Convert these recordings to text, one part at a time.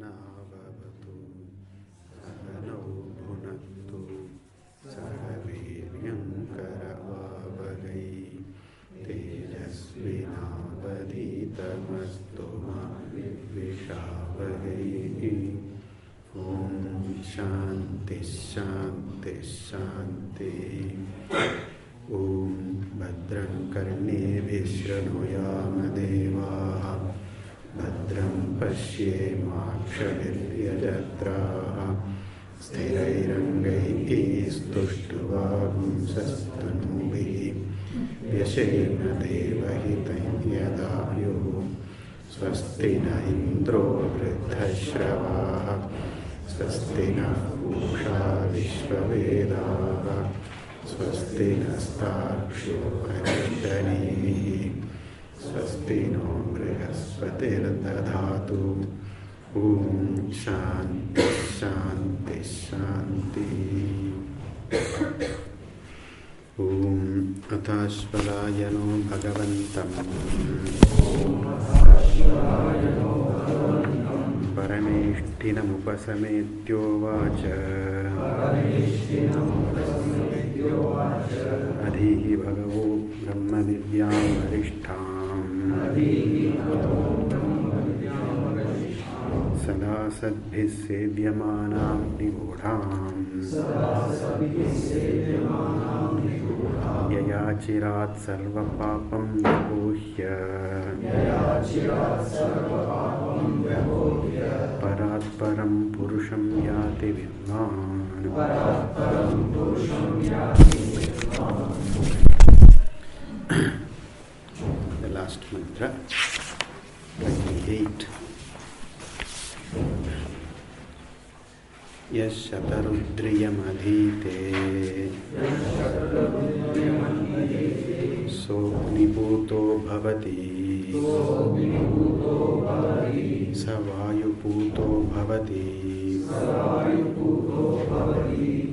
सहनावतु सहनौ भुनक्तु सह वीर्यङ्करवावहै तेजस्विनावधीतमस्तु मा विद्विषावहै। ॐ शान्ति शान्ति शान्ति। ॐ भद्रं कर्णेभिः शृणुयाम देवाः भद्रं पश्येमाक्षभिर्यजत्राः स्थिरैरङ्गैः स्तुष्ट्वांसस्तनूभिः व्यशेम देवहितं यदायुः। स्वस्ति न इन्द्रो वृद्धश्रवाः स्वस्ति नः पूषा विश्ववेदाः स्वस्ति नस्तार्क्ष्यो अरिष्टनेमिः स्वस्ति नो बृहस्पतिर्दधातु। ॐ शान्ति शान्ति शान्ति। ॐ अथाश्वलायनो भगवन्तम् परमेष्टिनमुपसमेत्योवाच अधीः भगवो ब्रह्मविद्यां वरिष्ठाम् सदा सद्भिः सेव्यमानां निगूढाम् यया चिरात् सर्वपापं विगूह्य परात् परं पुरुषं याति विद्वान्। The last mantra, 28. यशतरुद्रियमधीते सोऽग्निपूतो भवति स वायुपूतो भवति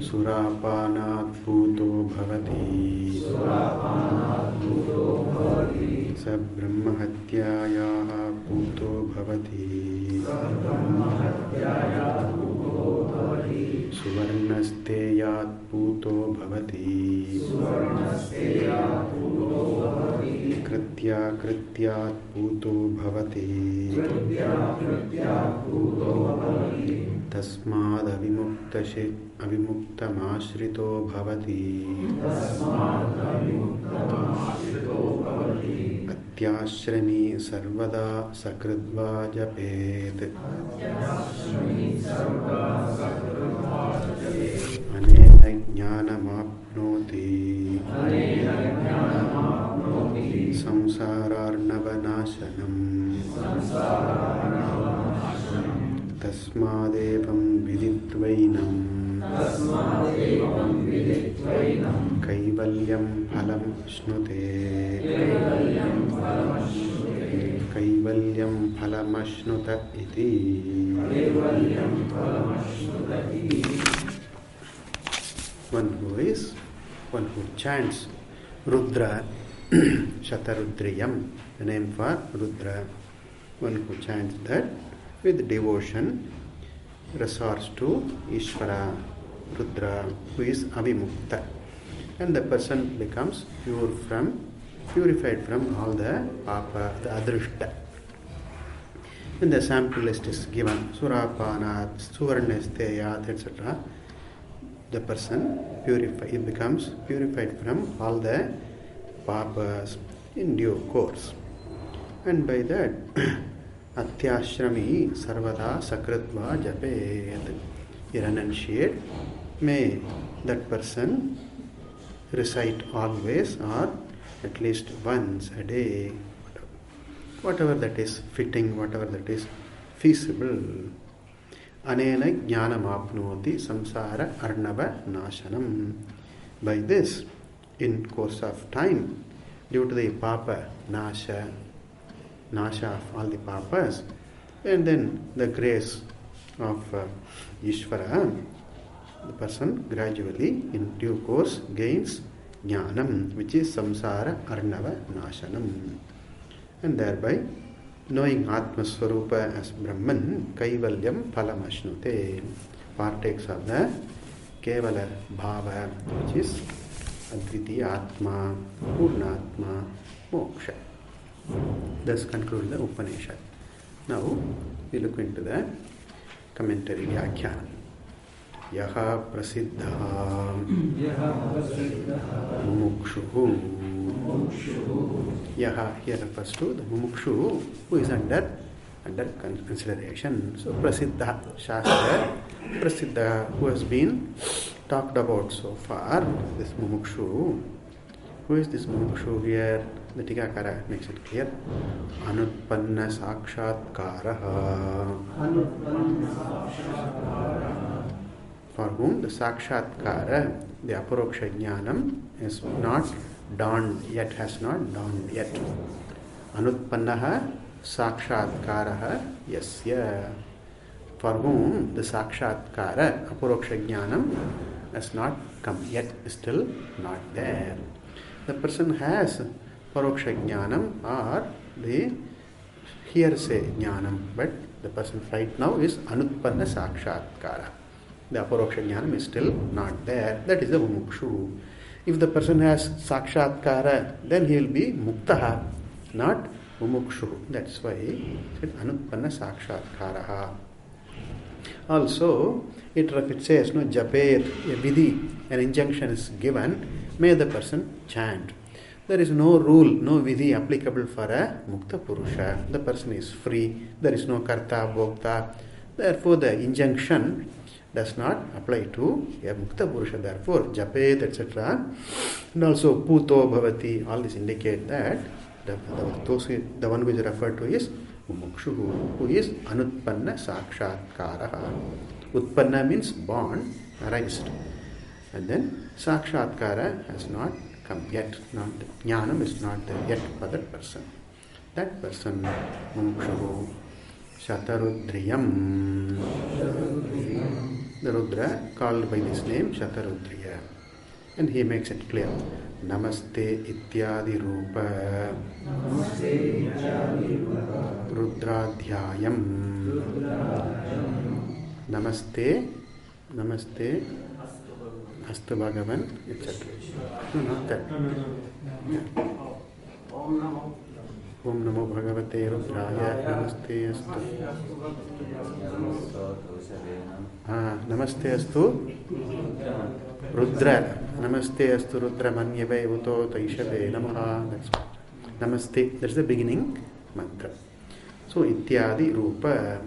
सुरापानात् पूतो भवति स ब्रह्महत्यायाः पूतो भवति सुवर्णस्तेयात् पूतो भवति कृत्यात् पूतो भवति तस्मादविमुक्तमाश्रितो भवति अत्याश्रमी सर्वदा सकृद्वा जपेत् अनेन ज्ञानमाप्नोति संसारार्णवनाशनम्। तस्मादेवं विदित्वैनं कैवल्यं फलं श्नुते कैवल्यं फलमश्नुत इति। One who chants Rudra Shatarudriyam, the name for Rudra, one who chants that with devotion resorts to Ishvara Rudra, who is Avimukta, and the person becomes purified from all the papa, the adrishta. And the sample list is given: Surapanat, Suvarnesteyat, etc. The person becomes purified from all the papas in due course. And by that, Atyashrami Sarvada Sakritva Japet. He renunciate. May that person recite always or at least once a day, whatever that is fitting, whatever that is feasible. Anena jnanam apnoti samsara arnava nashanam. By this, in course of time, due to the papa nasha of all the papas, and then the grace of Ishvara, the person gradually, in due course, gains jnanam, which is samsara arnava nashanam, and thereby knowing Atma Swarupa as Brahman, Kaivalyam Phalam Ashnute, partakes of the Kevala Bhava, which is Advitiya Atma, Purnatma, Moksha. Thus concludes the Upanishad. Now we look into the commentary Vyakhyan. Yaha Prasiddha Mumukshuhu. Yaha here refers to the Mumukshu who is under consideration. So Prasiddha Shastra, Prasiddha who has been talked about so far, this Mumukshu. Who is this Mumukshu here? The Tikakara makes it clear. Anutpanna Sakshatkaraha. For whom the Sakshatkara, the Aparoksha Jnanam, is not dawned yet, has not dawned yet. Anutpannaha Sakshatkaraha Yasya. For whom the Sakshatkara, Aparoksha Jnanam, has not come yet, is still not there. The person has Paroksha Jnanam or the hearsay Jnanam, but the person right now is Anutpanna Sakshatkara. The Aparoksha Jnanam is still not there. That is the Mumukshu. If the person has Sakshatkara, then he will be Muktaha, not Mumukshu. That's why it said Anutpanna Sakshatkaraha. Also, it says, no, Japet, a vidhi, an injunction is given, may the person chant. There is no rule, no vidhi applicable for a Mukta Purusha. The person is free. There is no Karta, Bhokta. Therefore, the injunction does not apply to a Mukta Purusha. Therefore, Japet, etc. And also Puto Bhavati, all this indicate that the one who is referred to is Mumukshu, who is Anutpanna Sakshatkaraha. Utpanna means born, arised. And then Sakshatkara has not come yet. Not Jnanam is not there yet for that person. That person, Mumukshu, Shatarudriyam. The Rudra called by this name Shatarudriya. And he makes it clear. Namaste Ityadi Rupa Rudradhyayam. Namaste Astu Bhagavan, etc. No, not that. Om Namo Bhagavate Rudraya. Namaste Astu. Namaste Astu Rudra. Namaste Astu Rudra Manyave Uto Taishave Namaha. That's Namaste. That's the beginning mantra. So Ityadi Rupa,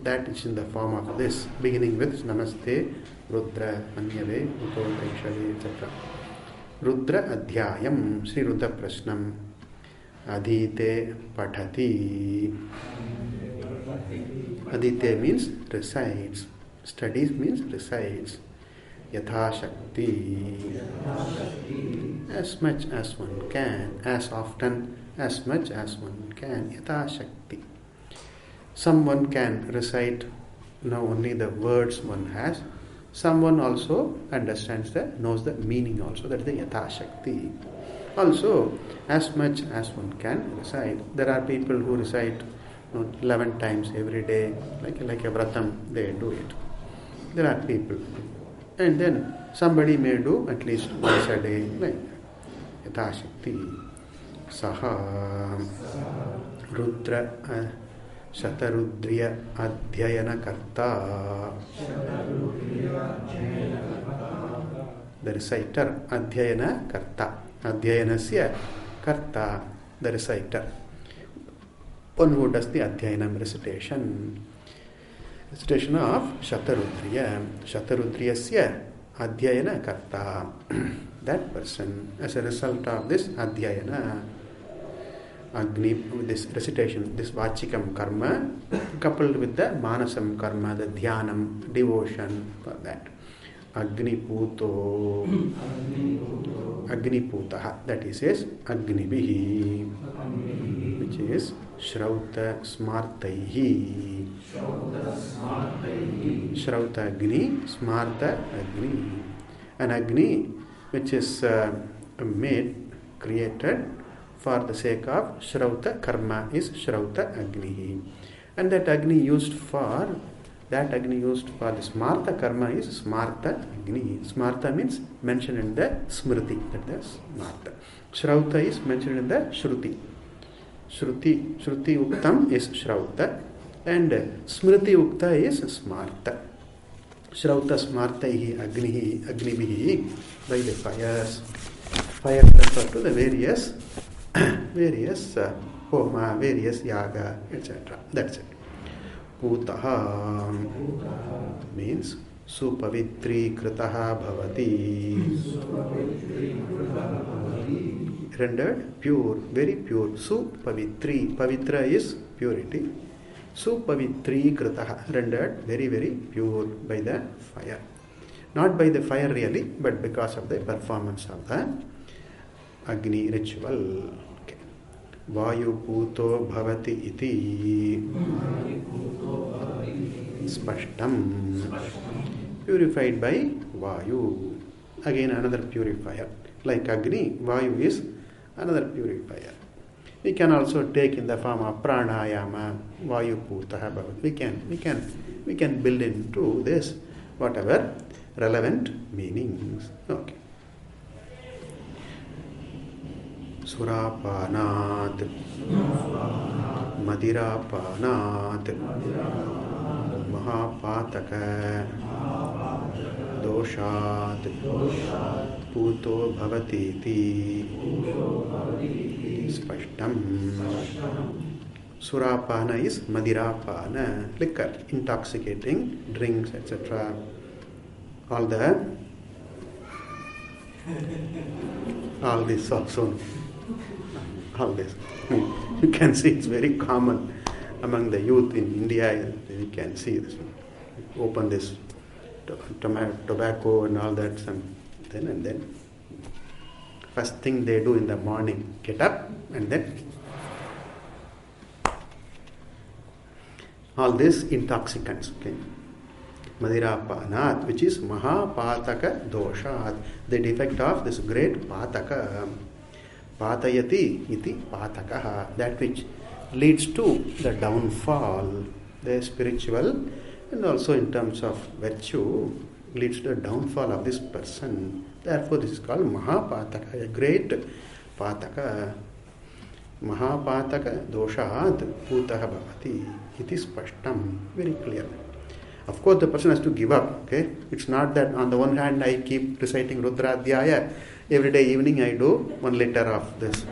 that is in the form of this, beginning with Namaste Rudra Manyave Uto Taishave, etc. Rudra Adhyayam, Sri Rudra Prasnam. Adhite Pathati. Adhite means resides. Studies means resides. Yatha Shakti. As much as one can, as often, as much as one can. Yatha Shakti. Someone can recite now only the words one has. Someone also understands knows the meaning also. That is the Yatha Shakti. Also, as much as one can recite. There are people who recite 11 times every day, like a vratam, they do it. There are people. And then somebody may do at least once a day, like Yatha Shakti. Saha Rudra Shatarudriya Adhyayana Karta. The reciter, Adhyayana Karta. Adhyayanasya Karta, the reciter. One who does the Adhyayanam recitation. Recitation of Shatarudriya. Shatarudriyasya Adhyayana Karta. That person, as a result of this Adhyayana, Agni, this recitation, this Vachikam karma, coupled with the Manasam karma, the Dhyanam, devotion for that. Agniputaha, that is Agnibihi, which is Shrauta Smartaihi. Shrauta Agni, Smarta Agni. An Agni which is made, created for the sake of Shrauta karma is Shrauta Agni. And that Agni used for the Smarta karma is Smarta Agni. Smarta means mentioned in the Smriti, that is Smarta. Shrauta is mentioned in the Shruti. Shruti Uktam is Shrauta and Smriti Ukta is Smarta. Shrauta Smartaihi Agnibihi, by the fires. Fire refer to the various homa, various yaga, etc. That's it. Putaha means supavitri kritaha bhavati. Rendered pure, very pure. Supavitri. Pavitra is purity. Supavitri kritaha, rendered very, very pure by the fire. Not by the fire really, but because of the performance of the Agni ritual. Okay. Vayu puto bhavati iti spashtam. Purified by Vayu. Again another purifier. Like Agni, Vayu is another purifier. We can also take in the form of pranayama, Vayu putaha bhavati. We can build into this whatever relevant meanings. Okay. Surapanat, Madirapanat, Mahapataka, Doshat, Puto Bhavatiti, Spashtam. Surapana is Madirapana, liquor, intoxicating drinks, etc. All this also. All this. You can see it's very common among the youth in India. You can see this. Open this tobacco and all that, and then first thing they do in the morning, get up and then all these intoxicants. Okay. Madirapanat, which is Mahapataka doshat, the defect of this great pataka. Patayati iti patakaha, that which leads to the downfall, the spiritual and also in terms of virtue, leads to the downfall of this person. Therefore, this is called Mahapataka, a great pataka. Mahapataka doshat putaha bhavati. It is spashtam, very clear. Of course, the person has to give up. Okay, it's not that on the one hand I keep reciting Rudradhyaya every day evening. I do 1 liter of this.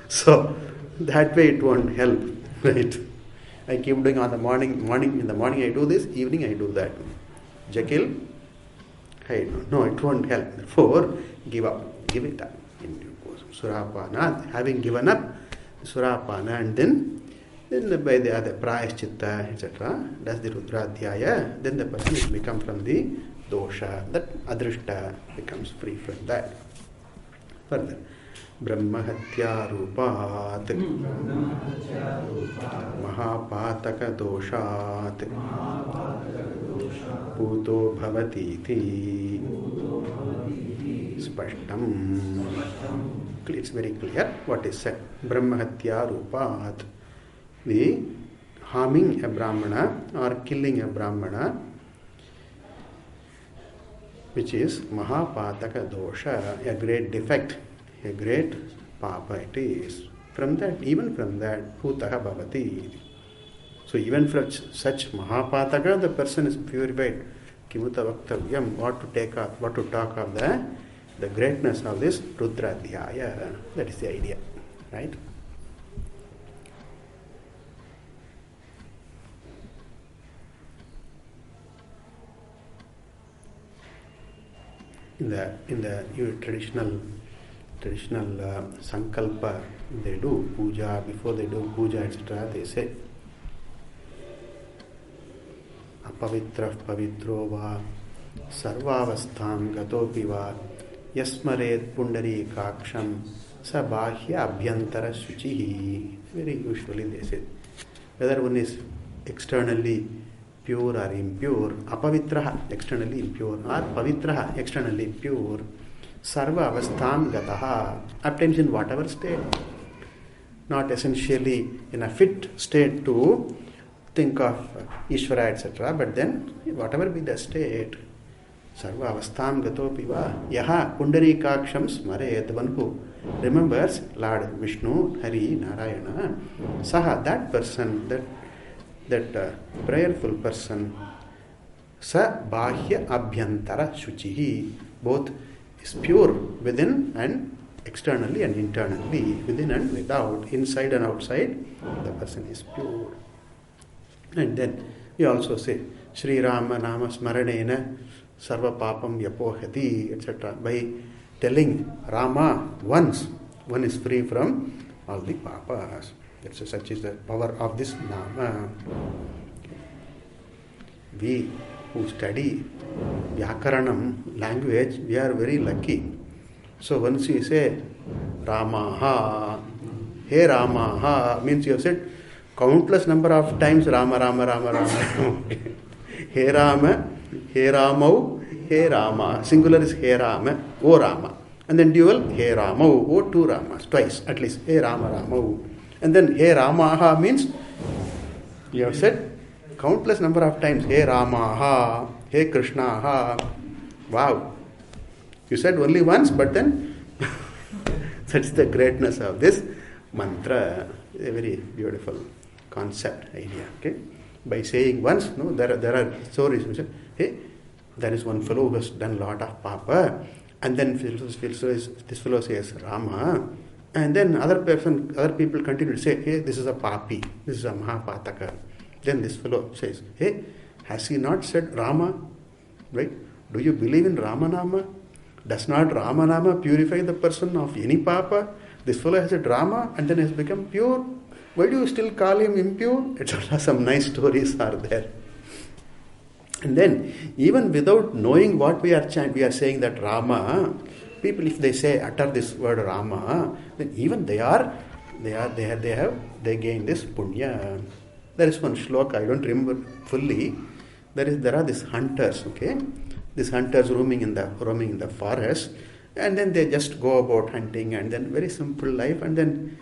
So that way it won't help, right? I keep doing on the morning. In the morning I do this, evening I do that. Jekyll, hey, no, it won't help. Therefore, give up, give it up. Surapana, having given up Surapana, and then by the other Prayaschitta, etc., does the Rudradhyaya, then the person will become from the dosha, that adrishta becomes free from that. Further, Brahmahatya rupat, Mahapataka doshat, Puto bhavatiti, Spashtam. It's very clear what is said. Brahmahatya rupat, the harming a Brahmana or killing a Brahmana, which is Mahapataka dosha, a great defect, a great papa it is. From that, even from that, Putaha bhavati. So even from such Mahapataka, the person is purified. Kimuta vaktavyam, what to talk of the greatness of this Rudradhyaya. That is the idea, right? In the traditional sankalpa, they do puja. Before they do puja, etc., they say apavitra pavitro va sarvavastham gatopi va yasmared pundari kaksham sabahya abhyantara shuchihi. Very usually they say whether one is externally pure or impure, apavitraha, externally impure, or pavitraha, externally pure. Sarva avastham gataha, obtains in whatever state. Not essentially in a fit state to think of Ishvara, etc., but then whatever be the state. Sarva avastham gato piva yaha pundarikaksham smare, the one who remembers Lord Vishnu, Hari, Narayana, saha, that person, that prayerful person, sa bahya abhyantara shuchihi, both is pure within and externally and internally, within and without, inside and outside, the person is pure. And then we also say Sri Rama Nama Smaranena Sarva Papam Yapohati, etc. By telling Rama once, one is free from all the papas. Such is the power of this Nama. We who study Vyakaranam, language, we are very lucky. So once you say Ramaha, Hey Ramaha, means you have said countless number of times Rama, Rama, Rama, Rama. Hey Rama, Hey Ramau, Hey Rama. Singular is Hey Rama, O Rama. And then dual, Hey Ramau, O two Ramas, twice at least. Hey Rama, Ramau. And then Hey Ramaha means you have said countless number of times Hey Ramaha, Hey Krishnaha. Wow. You said only once, but then that's the greatness of this mantra. A very beautiful concept, idea. Okay, by saying once, no, there are stories. We say, hey, there is one fellow who has done a lot of papa, and then this fellow says Rama, and then other people continue to say, hey, this is a papi, this is a mahapataka. Then this fellow says, hey, has he not said Rama? Right? Do you believe in Ramanama? Does not Ramanama purify the person of any papa? This fellow has said Rama and then has become pure. Why do you still call him impure? Etc. Some nice stories are there. And then, even without knowing what we are saying that Rama, people, if they utter this word Rama, then even they gain this punya. There is one shloka, I don't remember fully. There are these hunters, okay? These hunters roaming in the forest, and then they just go about hunting, and then very simple life, and then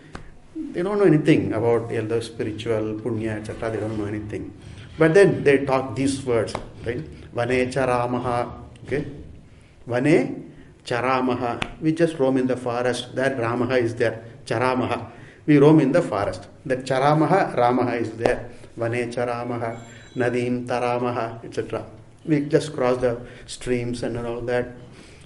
they don't know anything about the spiritual punya, etc. They don't know anything. But then they talk these words, right? Vane charamaha, okay? Vane charamaha. We just roam in the forest. That Ramaha is there. Charamaha. We roam in the forest. That charamaha, Ramaha is there. Vane charamaha, nadim taramaha, etc. We just cross the streams and all that.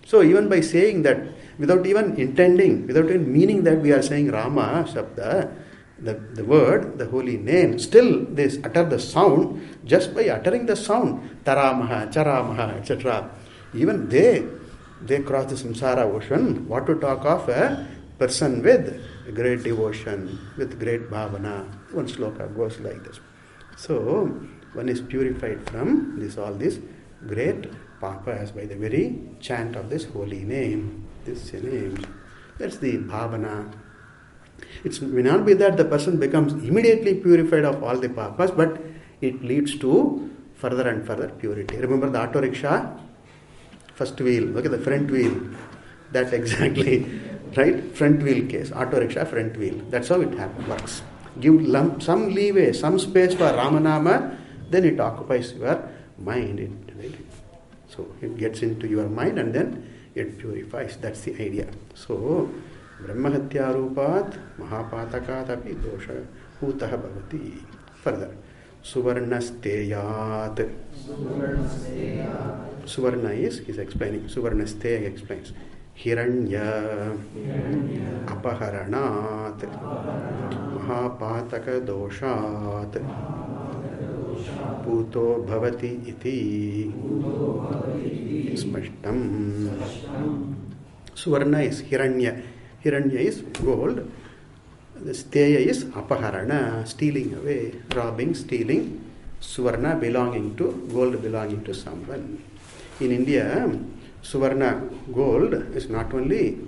So even by saying that, without even intending, without even meaning that we are saying Rama, Shabda, the word, the holy name, still they utter the sound, just by uttering the sound, Taramaha, Charamaha, etc. Even they cross the samsara ocean. What to talk of a person with great devotion, with great bhavana. One sloka goes like this. So, one is purified from all these great papas by the very chant of this holy name, this name. That's the bhavana. It may not be that the person becomes immediately purified of all the papas, but it leads to further and further purity. Remember the auto rickshaw? First wheel, look at the front wheel. That exactly, right? Front wheel case, auto rickshaw, front wheel. That's how it works. Give some leeway, some space for Ramanama, then it occupies your mind. So it gets into your mind and then it purifies. That's the idea. So, Brahmahatya Rupat Mahapatakat api dosha Utaha bhavati. Further, Suvarnasteyat. Suvarna is, he's explaining. Suvarnasteya explains. Hiranya Apaharanat Mahapataka doshat Puto bhavati iti Spashtam. Suvarna is Hiranya. Hiranya is gold. The steya is apaharana, stealing away, robbing, stealing. Suvarna belonging to, gold belonging to someone. In India, Suvarna gold is not only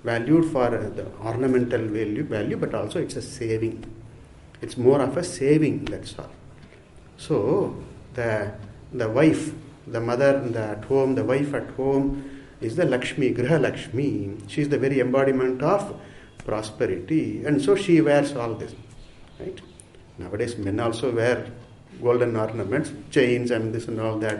valued for the ornamental value, but also it's a saving. It's more of a saving, that's all. So, the wife, the mother at home, the wife at home, is the Lakshmi, Griha Lakshmi. She is the very embodiment of prosperity, and so she wears all this. Right? Nowadays, men also wear golden ornaments, chains, and this and all that.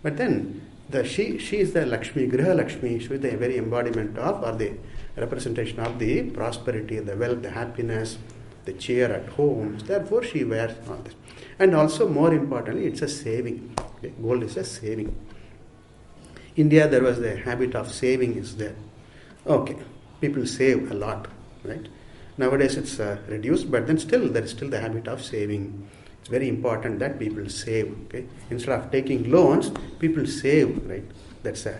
But then, she is the Lakshmi, Griha Lakshmi. She is the very embodiment of, or the representation of the prosperity, the wealth, the happiness, the cheer at home. Therefore, she wears all this. And also, more importantly, it's a saving. Okay? Gold is a saving. India, there was the habit of saving is there. Okay, people save a lot, right? Nowadays, it's reduced, but then still, there is still the habit of saving. It's very important that people save. Okay, instead of taking loans, people save. Right, that's a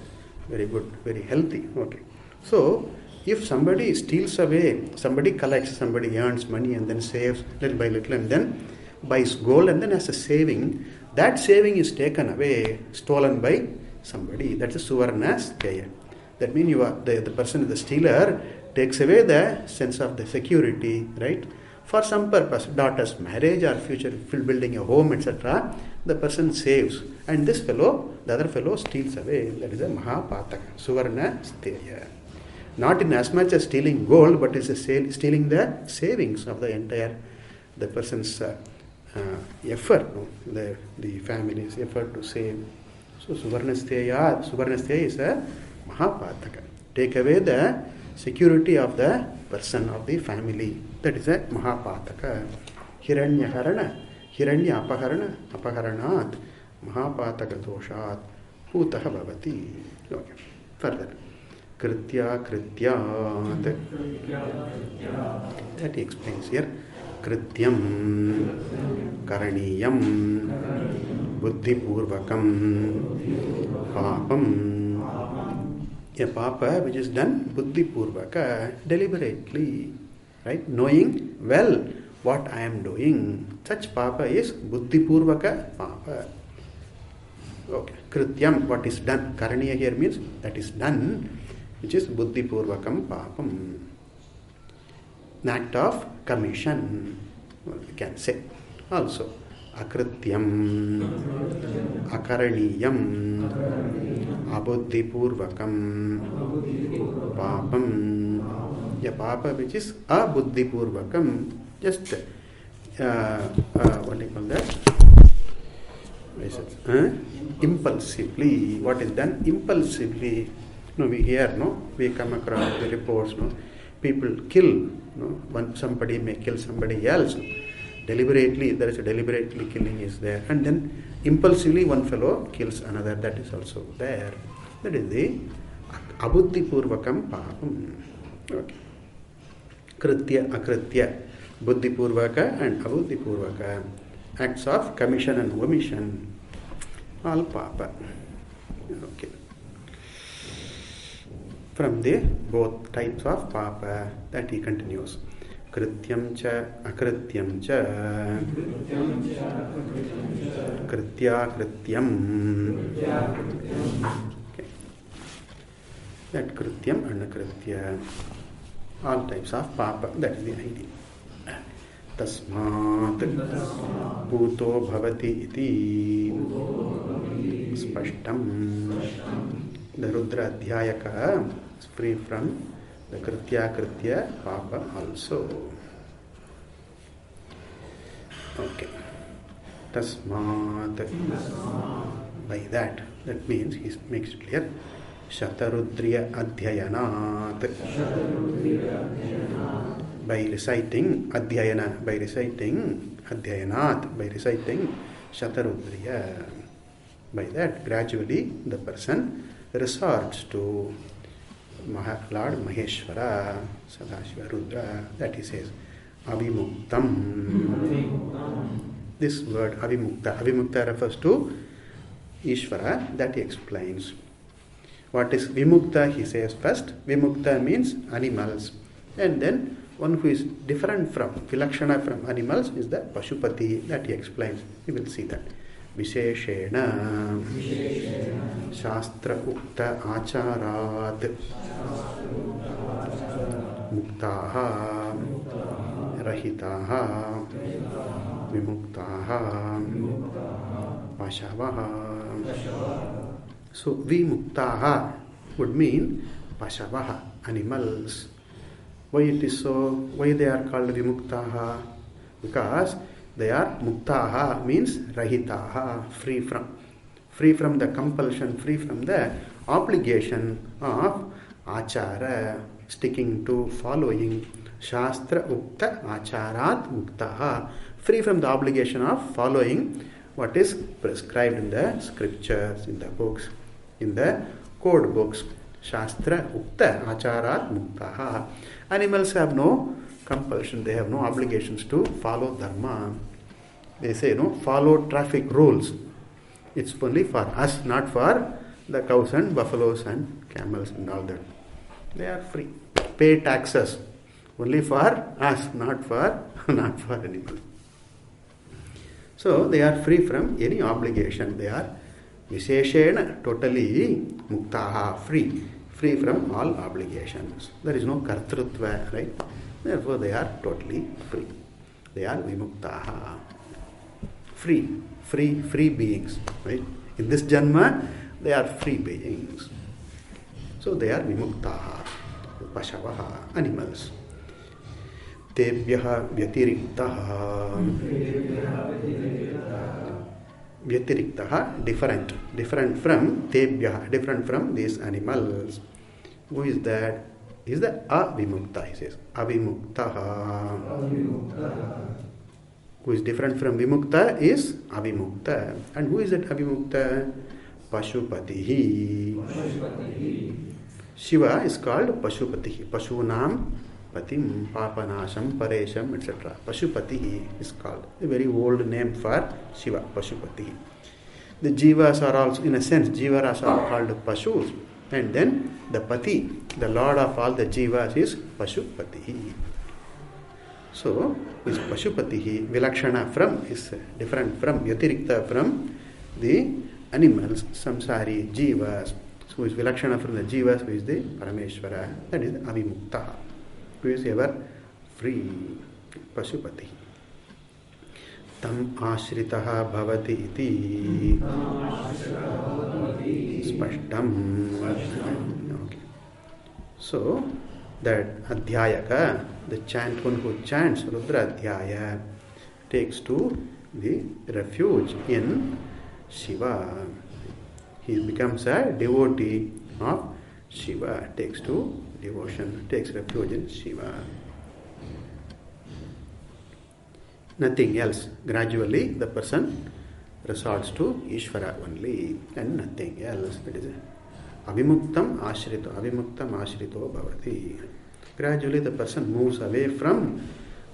very good, very healthy. Okay, so if somebody steals away, somebody collects, somebody earns money and then saves little by little, and then buys gold, and then as a saving, that saving is taken away, stolen by somebody. That's a suvarna steya. That means you are the person, the stealer, takes away the sense of the security, right? For some purpose, daughter's marriage or future building a home, etc., the person saves. And this fellow, the other fellow, steals away. That is a mahapataka, suvarna steya. Not in as much as stealing gold, but it's stealing the savings of the entire, the person's effort, the family's effort to save. So suvarna steya is a mahapataka. Take away the security of the person, of the family. That is a mahapataka. Hiranyaharana, hiranya apaharanat, mahapataka doshat, putaha bhavati. Okay. Further. Kritya. That he explains here. Krityam, karaniyam, buddhipurvakam, papam. A papa which is done buddhipurvaka, deliberately, right? Knowing well what I am doing. Such papa is buddhipurvaka papa. Okay. Krityam, what is done. Karaniya here means that is done, which is buddhipurvakam papam. An act of commission, we can say. Also, akrityam, akaraniyam, abuddhipurvakam, papam. A papa which is abuddhipurvakam, just what do you call that? Impulsively. What is done impulsively? We hear, we come across the reports, people kill, somebody may kill somebody else. Deliberately, there is a deliberately killing is there. And then impulsively one fellow kills another. That is also there. That is the abuddhipurvakam papam. Okay. Kritya, akritya, buddhipurvaka and abuddhipurvaka. Acts of commission and omission. All papa. Okay. From the both types of papa, that he continues. Krityam cha, akrityam cha, kritya, krityam. Okay. That krityam and akritya, all types of papa, that is the idea. Tasmat bhuto bhavati iti spashtam. The Rudra Adhyayaka is free from the kritya papa also. Okay. Tasmat. By that means he makes it clear. Shatarudriya Adhyayanat. By reciting Adhyayana, by reciting Adhyayanat, by reciting Shatarudriya. By that, gradually the person resorts to Lord Maheshwara, Sadashiva Rudra, that he says, Avimuktam. This word Avimukta refers to Ishvara, that he explains. What is Vimukta, he says first. Vimukta means animals. And then one who is different from, Vilakshana from animals is the Pashupati, that he explains. We will see that. Visheshena Shastra Ukta Acharat Muktaha Rahitaha Vimuktaha Pashavaha. So Vimuktaha, would mean Pashavaha, animals. Why it is so? Why they are called Vimuktaha? Because they are Muktaha means Rahitaha, free from the compulsion, free from the obligation of Achara, sticking to, following. Shastra Ukta Acharat Muktaha, free from the obligation of following what is prescribed in the scriptures, in the books, in the code books. Shastra Ukta Acharat Muktaha. Animals have no compulsion, they have no obligations to follow dharma. They say, follow traffic rules. It's only for us, not for the cows and buffaloes and camels and all that. They are free. Pay taxes. Only for us, not for animals. So they are free from any obligation. They are Visheshena, totally Muktaha, free from all obligations. There is no Kartrutva, right? Therefore they are totally free. They are Vimuktaha. Free beings, right? In this Janma, they are free beings. So they are Vimuktaha, Pashavaha, animals. Tebhyaha Vyatiriktaha. Vyatiriktaha, different from Tebhyaha, different from these animals. Who is that? Is the Avimukta, he says. Avimuktaha. Who is different from Vimukta is Avimukta. And who is that Avimukta? Pashupatihi. Shiva is called Pashupatihi. Pashunam Patim, Papanasham, Paresham, etc. Pashupatihi is called. A very old name for Shiva, Pashupatihi. The Jivas are also, in a sense, Jivas are called Pashus. And then the Pati, the Lord of all the Jivas is Pashupatihi. So, is Pashupatihi, Vilakshana from, is different from, Yatirikta from the animals, Samsari, Jivas. So, is Vilakshana from the Jivas, who is the Parameshvara, that is Avimukta, who is ever free, Pashupatihi. Tam ashritaha bhavati iti spashtam. Okay. So, that Adhyayaka, the one who chants Rudra Adhyaya, takes to the refuge in Shiva. He becomes a devotee of Shiva, takes to devotion, takes refuge in Shiva. Nothing else. Gradually the person resorts to Ishvara only and nothing else. That is Avimuktam Ashrito. Avimuktam Ashrito Bhavati. Gradually the person moves away from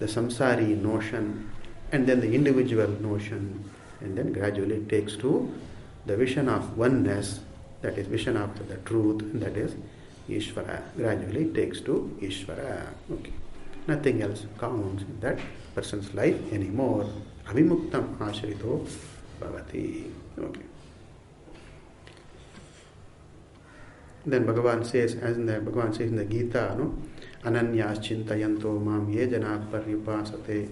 the samsari notion and then the individual notion, and then gradually takes to the vision of oneness, that is vision of the truth, and that is Ishvara. Gradually takes to Ishvara. Okay. Nothing else counts in that person's life anymore. Avimuktam ashrito bhavati. Okay. Then Bhagavan says, Bhagavan says in the Gita, Ananyas chintayanto mam ye janat paryupasate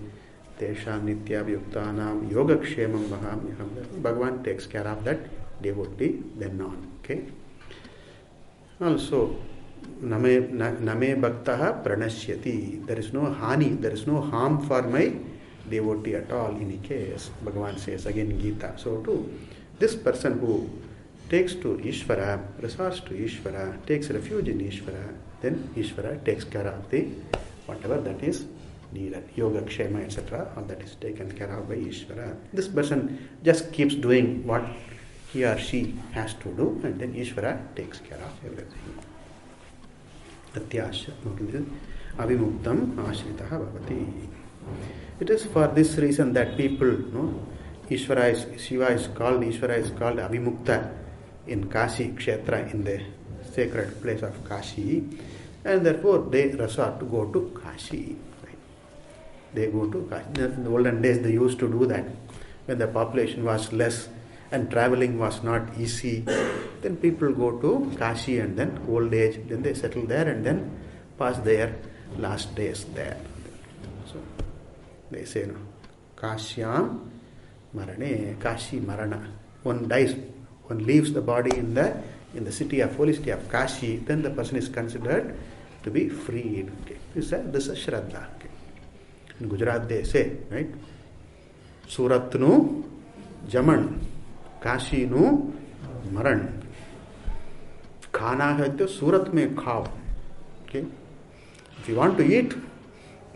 tesham nityabhyuktanam yogakshemam vahamyaham. Bhagavan takes care of that devotee then on. Okay. Also, Name bhaktaha pranashyati. There is no hani, there is no harm for my devotee at all in any case. Bhagavan says again in Gita. So too, this person who takes to Ishvara, resorts to Ishvara, takes refuge in Ishvara, then Ishvara takes care of the whatever that is needed. Yoga, Kshema, etc. All that is taken care of by Ishvara. This person just keeps doing what he or she has to do, and then Ishvara takes care of everything. Tatyasya. Avimuktam ashritaha bhavati. It is for this reason that people, Shiva is called Avimukta in Kashi Kshetra, in the sacred place of Kashi, and therefore they resort to go to Kashi. Right? They go to Kashi. In the olden days they used to do that. When the population was less and traveling was not easy, then people go to Kashi, and then old age, then they settle there and then pass their last days there. So they say, Kashyam Marane, Kashi Marana. One dies, one leaves the body in the in the holy city of Kashi, then the person is considered to be freed. Okay. This is a Shraddha. Okay. In Gujarat they say, right? Surat nu jaman, Kashi nu maran. Khana hai to Surat mein khao. Okay. If you want to eat,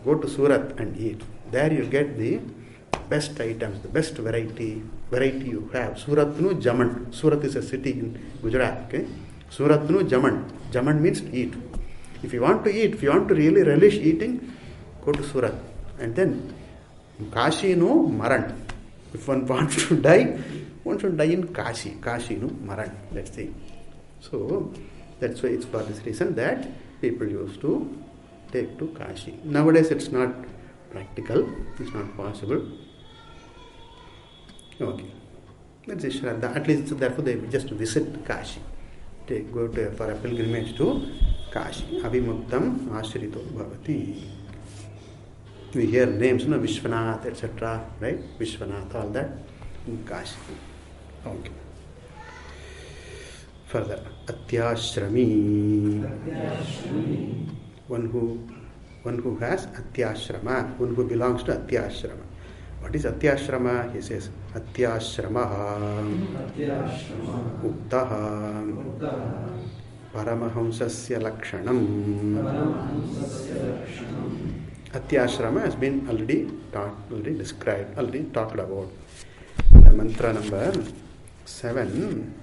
go to Surat and eat. There you get the best items, the best variety you have. Surat nu jaman. Surat is a city in Gujarat. Okay. Surat nu jaman. Jaman means eat. If you want to eat, if you want to really relish eating, go to Surat. And then Kashi nu maran. If one wants to die, one should die in Kashi. Kashi nu maran. That's it. So that's why it's for this reason that people used to take to Kashi. Nowadays it's not practical. It's not possible. Okay. That's a Shraddha. At least therefore they just visit Kashi. They go for a pilgrimage to Kashi. Avimuktam Ashrito Bhavati. We hear names, Vishwanath, etc. Right? Vishwanath, all that in Kashi. Okay. Further, Atyashrami. One who has Atyashrama, one who belongs to Atyashrama. What is Atyashrama? He says, Atyashramaha Uktaha Paramahamsasya Lakshanam. Atyashrama has been already described, already talked about. The mantra number 7.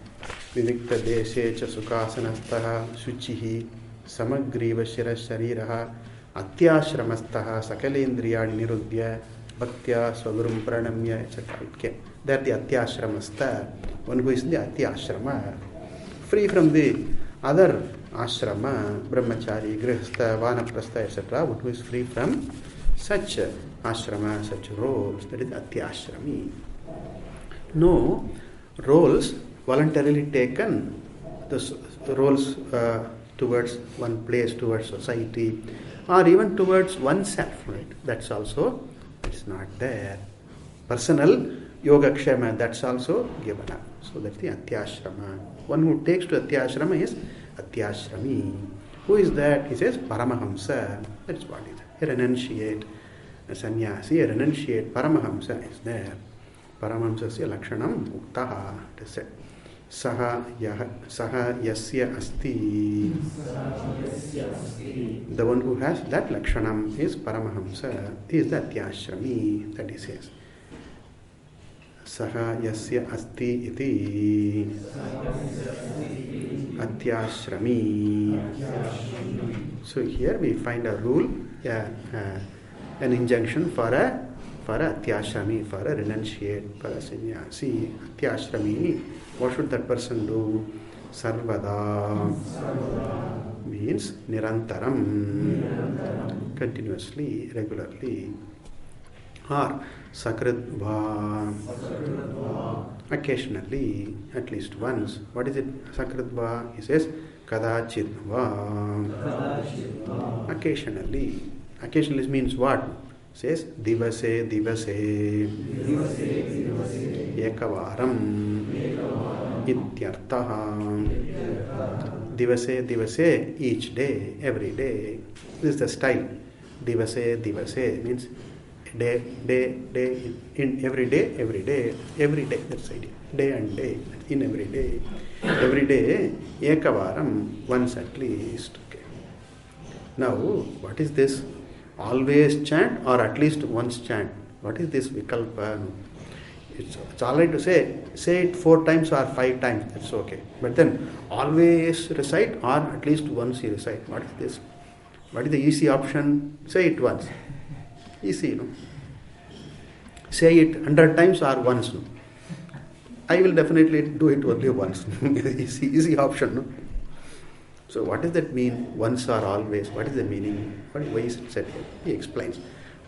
Vivikta deshe cha sukasanastaha suchihi samagriva shira shariraha atyashramastaha sakalendriyani nirudhya bhaktya swagurum pranamya, etc. There the atyashramasta, one who is in the atyashrama, free from the other ashrama, brahmachari, grihastha, vanaprastha, etc. One who is free from such ashrama, such roles, that is atyashrami. No roles voluntarily taken, the roles towards one place, towards society, or even towards oneself, right? That's also, it's not there. Personal yogakshema, that's also given up. So that's the atyashrama. One who takes to atyashrama is atyashrami. Who is that? He says Paramahamsa. That's what it is. A renunciate, a sannyasi, a renunciate Paramahamsa is there. Paramahamsasya lakshanam uktaha. It is said. Saha yasya asti. The one who has that lakshanam is Paramahamsa, is the atyashrami, that he says. Saha yasya asti iti atyashrami. So here we find a rule, an injunction for a atyashrami, for a renunciate, for a sannyasi. Atyashrami, what should that person do? Sarvada means nirantaram, continuously, regularly. Or sakritva, occasionally, at least once. What is it? Sakritva, he says kadachitva, occasionally. Occasionally means what? Says divase ekavaram ityartaha. Divase, each day, every day. This is the style. Divase means day, in every day. That's the idea. Day and day, in every day. Every day, ekavaram, once at least. Okay. Now, what is this? Always chant or at least once chant? What is this vikalpa? It's all right to say it 4 times or 5 times, that's okay. But then always recite or at least once you recite. What is this? What is the easy option? Say it once. Easy, no? Say it 100 times or once, no? I will definitely do it only once. Easy option, no? So what does that mean? Once or always? What is the meaning? Why is it said here? He explains.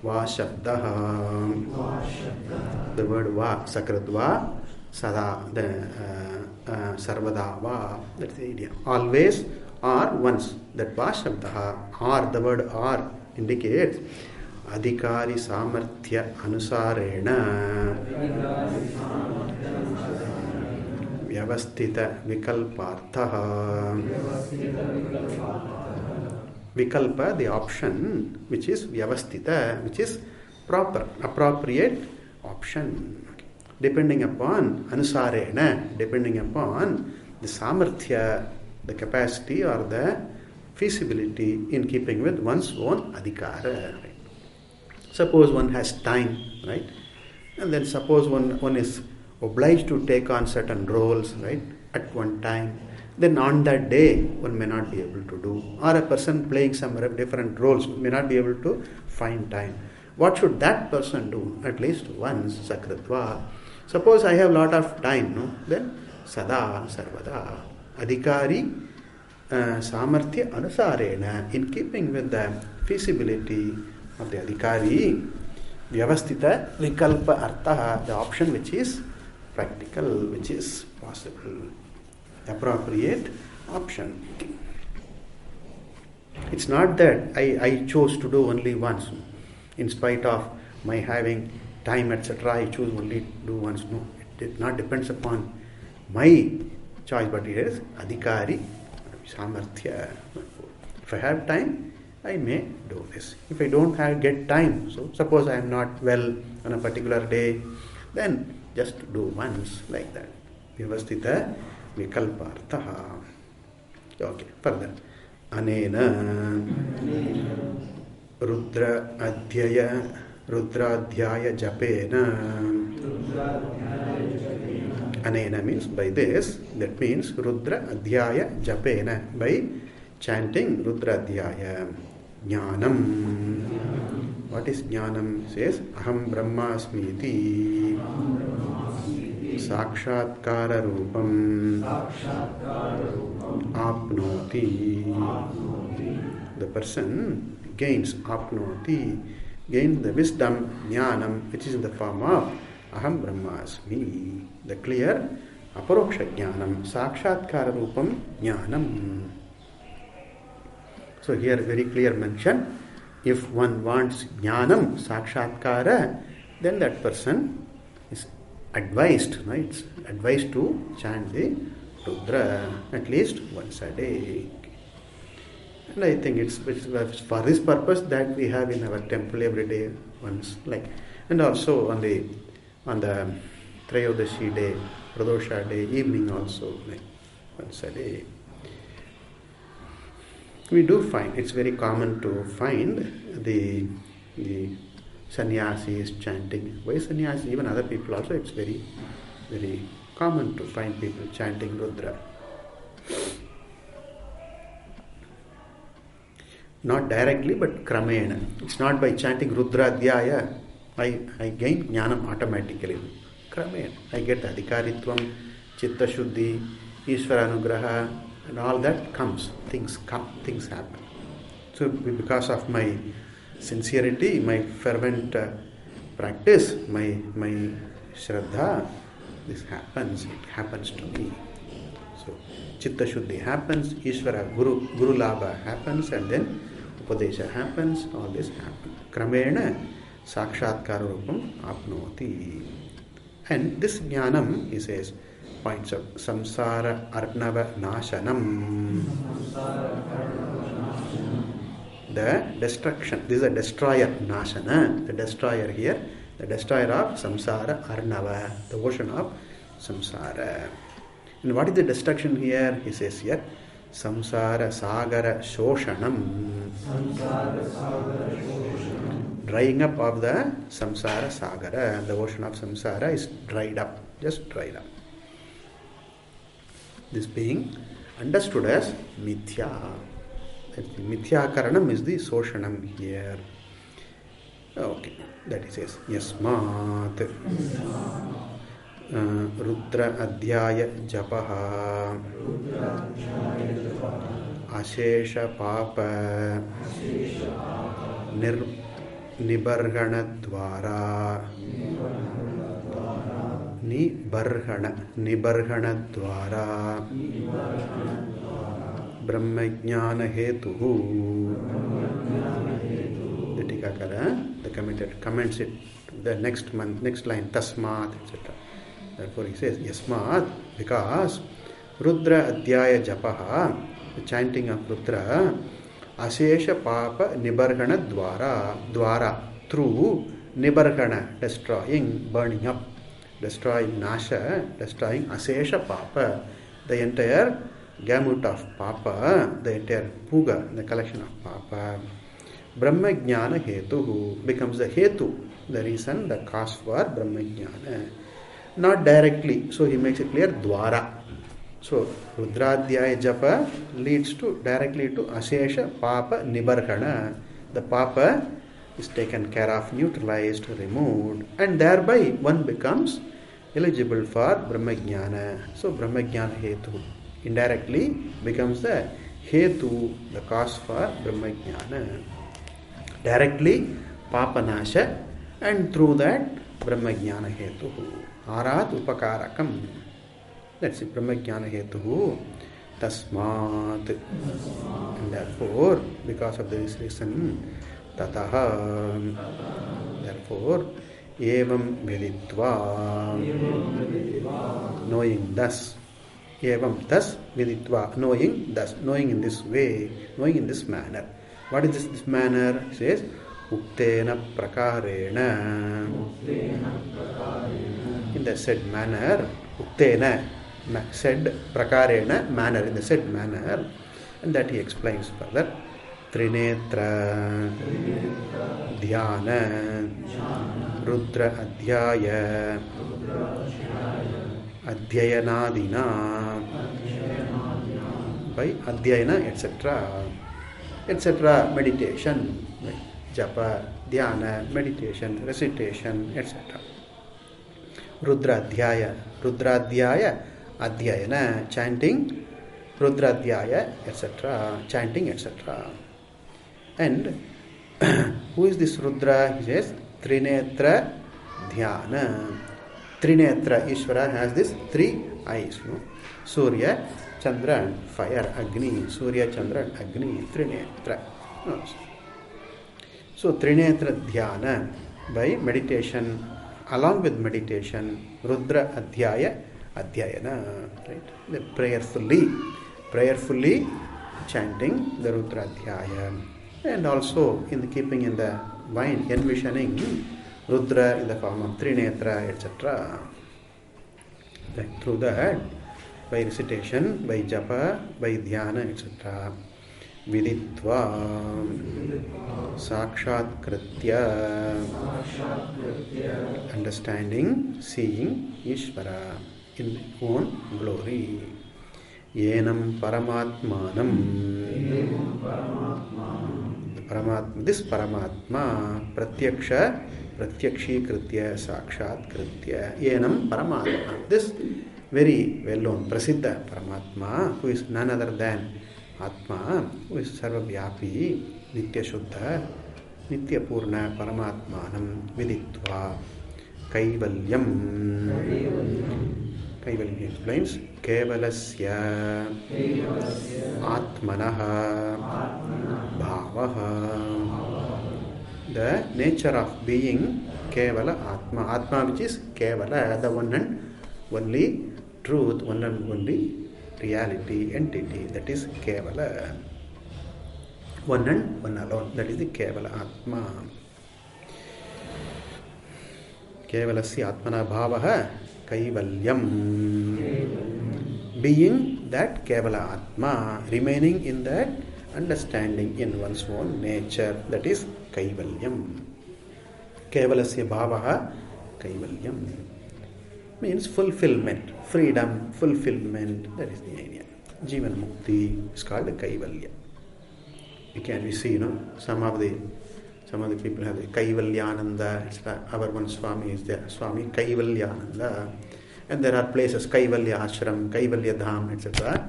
Va shabdaha. The word va, sakratva, sada, sarvada va. That's the idea. Always or once. That va shabdaha, or, the word or indicates adhikari samarthya anusarena vyavasthita vikalpartha. Vikalpa, the option, which is vyavasthita, which is proper, appropriate option. Depending upon anusarena, depending upon the samarthya, the capacity or the feasibility in keeping with one's own adhikara. Right? Suppose one has time, right? And then suppose one is obliged to take on certain roles, right, at one time. Then on that day, one may not be able to do. Or a person playing some different roles may not be able to find time. What should that person do? At least once, sakritva. Suppose I have lot of time, no? Then sada, sarvada. Adhikari, samarthya anusarena, in keeping with the feasibility of the adhikari, vyavasthita vikalpa artha, the option which is practical, which is possible, appropriate option. It's not that I chose to do only once, in spite of my having time, etc. I choose only do once. No, it not depends upon my choice, but it is adhikari, samarthya. If I have time, I may do this. If I don't get time, so suppose I am not well on a particular day, then just do once, like that. Vyavasthita vikalpartha. Okay, further. Anena Rudra Adhyaya Japena. Anena means by this, that means Rudra Adhyaya Japena, by chanting Rudra Adhyaya. Jnanam. What is Jnanam? It says Aham Brahmasmiti Sakshatkara Rupam Apnoti. The person gains Apnoti, gains the wisdom, Jnanam, which is in the form of Aham Brahmasmi, the clear Aparoksha Jnanam, Sakshatkara Rupam Jnanam. So here very clear mention, if one wants Jnanam, Sakshatkara, then that person is advised, right? It's advised to chant the Rudra at least once a day. And I think it's for this purpose that we have in our temple every day once, like, and also on the Trayodashi day, Pradosha day, evening also, like once a day. We do find, it's very common to find the sannyasis chanting. Why sannyasis? Even other people also, it's very, very common to find people chanting Rudra. Not directly, but kramena. It's not by chanting Rudra Adhyaya, I gain jnanam automatically. Kramena. I get adhikaritvam, chitta shuddhi, Ishvara anugraha, and all that comes. Things come, things happen. So because of my sincerity, my fervent practice, my shraddha, this happens. It happens to me. So chitta shuddhi happens, Ishvara guru labha happens, and then upadesha happens. All this happens. Kramena sakshatkara rupam apnoti. And this jnanam, he says, points out samsara arnava nashanam. The destruction. This is a destroyer, nashana. The destroyer here, the destroyer of samsara arnava, the ocean of samsara. And what is the destruction here? He says here, samsara sagara shoshanam. Drying up of the samsara sagara. The ocean of samsara is dried up, just dried up. This being understood as mithya. Mithya karanam is the soshanam here. Okay, that he says, yasmat Rudra Adhyaya Japaha Ashesha Papa Nibargana Dwara Nibargana Dwara Brahmajnana Hetuhu. The Tikakara, the commentator comments it the next line, Tasmat, etc. Therefore he says, Yasmat, because Rudra Adhyaya Japaha, the chanting of Rudra, Asesha Papa Nibargana Dwara, through Nibargana, destroying, burning up, destroying Nasha, destroying Asesha Papa, the entire gamut of Papa, the entire Puga, the collection of Papa. Brahma Jnana Hetu becomes the Hetu, the reason, the cause for Brahma Jnana. Not directly, so he makes it clear, Dwara. So Rudradhyaya Japa leads to directly to Asesha Papa Nibarhana. The Papa is taken care of, neutralized, removed, and thereby one becomes eligible for Brahmajnana. So Brahmajnana Hetu indirectly becomes the Hetu, the cause for Brahmajnana. Directly Papa Nasha, and through that Brahmajnana Hetu. Arat Upakarakam. That's it, Brahmajnana Hetu. Tasmat. And therefore, because of this reason, Tataha. Therefore, Evam Viditva. Knowing thus. Evam thus Viditva. Knowing thus. Knowing in this way. Knowing in this manner. What is this manner? It says, Uktena Prakarena. In the said manner, Uktena, said Prakarena, manner, in the said manner. And that he explains further. Trinetra Dhyana Rudra Adhyaya Adhyayanadina by Adhyayana, etc. etc. meditation, japa, dhyana, meditation, recitation, etc. Rudradhyaya, adhyayana, chanting, Rudradhyaya, etc., chanting, etc. And who is this Rudra? He says, Trinetra Dhyana. Trinetra, Ishvara has this three eyes. No? Surya, Chandra and fire, Agni. Surya, Chandra and Agni, Trinetra. No. So, Trinetra Dhyana, by meditation, along with meditation, Rudra Adhyaya, Adhyayana. Right? The prayerfully chanting the Rudra Adhyaya. And also, in the keeping in the mind, envisioning Rudra in the form of Trinetra, etc. Through that, by recitation, by japa, by dhyana, etc. Viditva, sakshat kritya, understanding, seeing Ishvara in his own glory. Yenam paramatmanam, this Paramatma, pratyakshi kritya, sakshat kritya, yenam paramatma, this very well known, prasiddha Paramatma, who is none other than Atma, who is sarvavyapi, nitya shuddha, nitya purna Paramatmanam viditva kaivalyam. Kaivalyam explains, kevalasya atmanaha bhavaha, the nature of being kevala atma, atma which is kevala, the one and only truth, one and only reality, entity, that is kevala, one and one alone, that is the kevala atma. Kevalasya atmana bhavaha kaivalyam, being that kevala atma, remaining in that understanding in one's own nature, that is kaivalyam. Kevalasya bhavaha kaivalyam means fulfillment, freedom, fulfillment, that is the idea. Jivan Mukti is called Kaivalya. We see, some of the people have the Kaivalyananda, our one Swami is there, Swami Kaivalyananda, and there are places, Kaivalya Ashram, Kaivalya Dham, etc.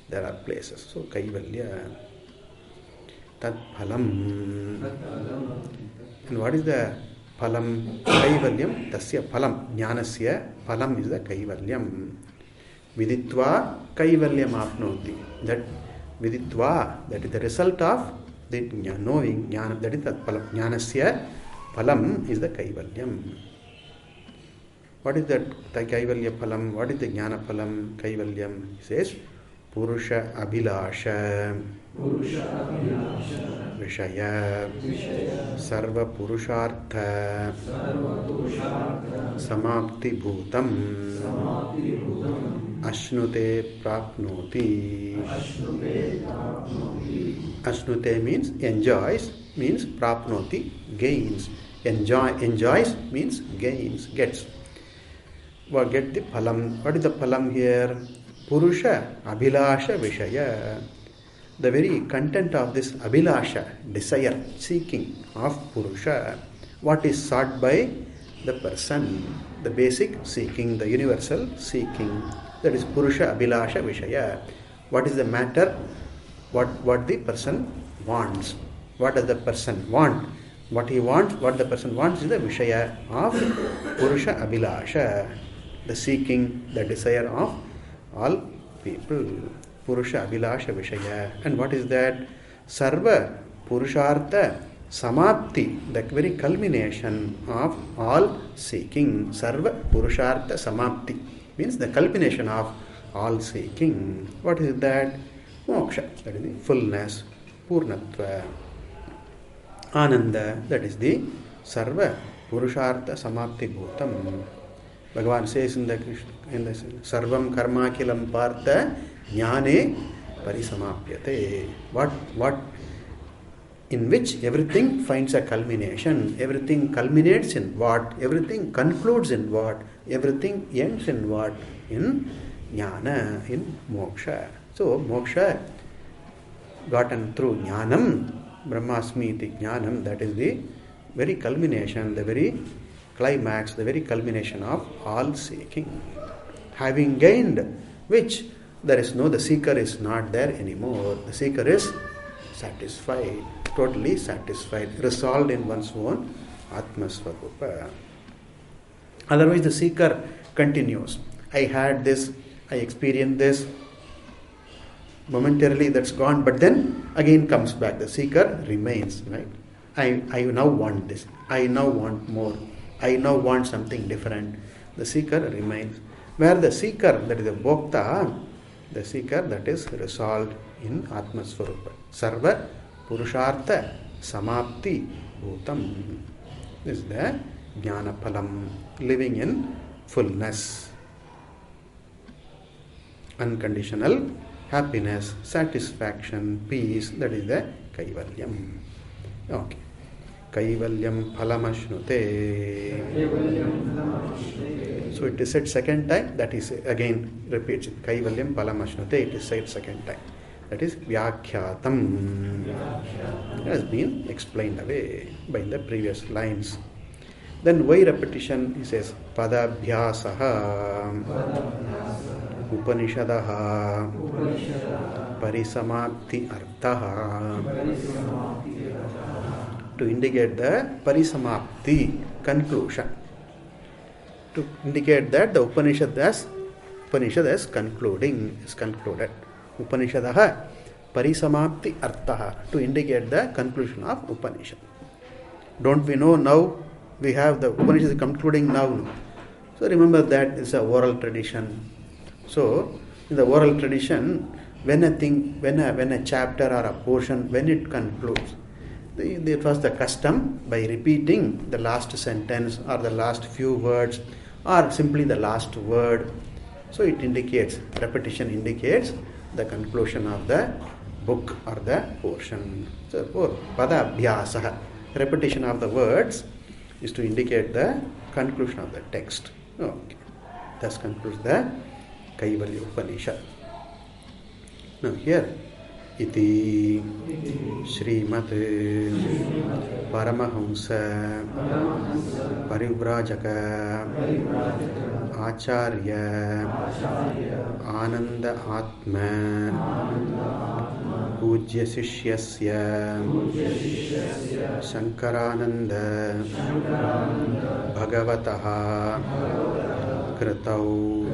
There are places. So Kaivalya, Tat Phalam. And what is the Phalam? Kaivalyam, Tasya Phalam, Jnanasya Phalam is the Kaivalyam. Viditva Kaivalyam apnoti. That Viditva, that is the result of the knowing, that is the Phalam. Jnanasya Phalam is the Kaivalyam. What is that the Kaivalya Phalam? What is the Jnana Phalam? Kaivalyam, he says, Purusha Abhilasha Vishaya Sarva Purushartha Samapti Bhutam Ashnute Prapnoti. Ashnute means enjoys, means Prapnoti, gains. Enjoys means gains, gets. Get the phalam. What is the phalam here? Purusha Abhilasha Vishaya. The very content of this Abhilasha, desire, seeking of Purusha. What is sought by the person? The basic seeking, the universal seeking. That is Purusha Abhilasha Vishaya. What is the matter? What the person wants. What does the person want? What he wants, what the person wants is the Vishaya of Purusha Abhilasha. The seeking, the desire of all people. Purusha Abhilasha Vishaya. And what is that? Sarva Purushartha Samapti, the very culmination of all seeking. Sarva Purushartha Samapti means the culmination of all seeking. What is that? Moksha, that is the fullness, Purnatva. Ananda, that is the Sarva Purushartha Samapti Bhutam. Bhagavan says in the Sarvam Karma Kilam Partha Jnane Parisamapyate. What in which everything finds a culmination. Everything culminates in what? Everything concludes in what? Everything ends in what? In Jnana, in Moksha. So Moksha gotten through Jnanam, Brahmasmi iti Jnanam, that is the very culmination, the very climax, the very culmination of all seeking. Having gained which the seeker is not there anymore. The seeker is satisfied, totally satisfied, resolved in one's own Atmasvarupa. Otherwise the seeker continues. I had this, I experienced this, momentarily that's gone, but then again comes back. The seeker remains, right? I now want this. I now want more. I now want something different. The seeker remains. Where the seeker, that is the Bhokta, the seeker that is resolved in Atmasvarupa. Sarva Purushartha Samapti Bhutam. This is the Jnana Phalam, living in fullness. Unconditional happiness, satisfaction, peace, that is the Kaivalyam. Okay. Kaivalyam Phalamashnute. So it is said second time, that is again repeats it. Kaivalyam Phalamashnute, it is said second time. That is Vyakhyatam. It has been explained away by the previous lines. Then why repetition? He says Padabhyasaha Upanishadaha Parisamapti Arthaha, to indicate the Parisamapti, conclusion, to indicate that the Upanishad is concluding, is concluded. Upanishadaha Parisamapti Arthaha, to indicate the conclusion of Upanishad. Don't we know now? We have the Upanishad concluding now. So remember that is a oral tradition. So in the oral tradition, when a chapter or a portion, when it concludes, it was the custom by repeating the last sentence or the last few words or simply the last word. So it indicates, repetition indicates the conclusion of the book or the portion. So pada abhyasaha, repetition of the words is to indicate the conclusion of the text. Okay. Thus concludes the Kaivalyopanishad. Now here, iti Srimad Paramahamsa Parivrajaka Acharya Ananda Atma Pujya Sishyasya Shankarananda Bhagavataha Kritau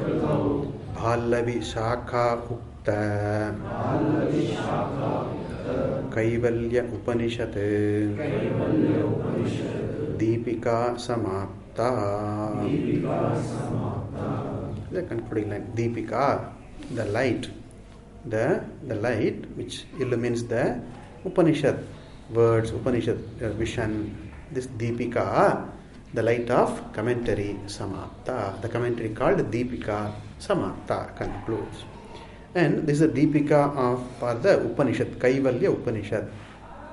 Bhallavi Shakha Ukta Kaivalya Upanishad Deepika Samapta samapta. The concluding line, Deepika, the light, the light which illumines the Upanishad words, Upanishad vision. This Deepika, the light of commentary, samapta. The commentary called Deepika samapta concludes. And this is the Deepika for the Upanishad, Kaivalyopanishad,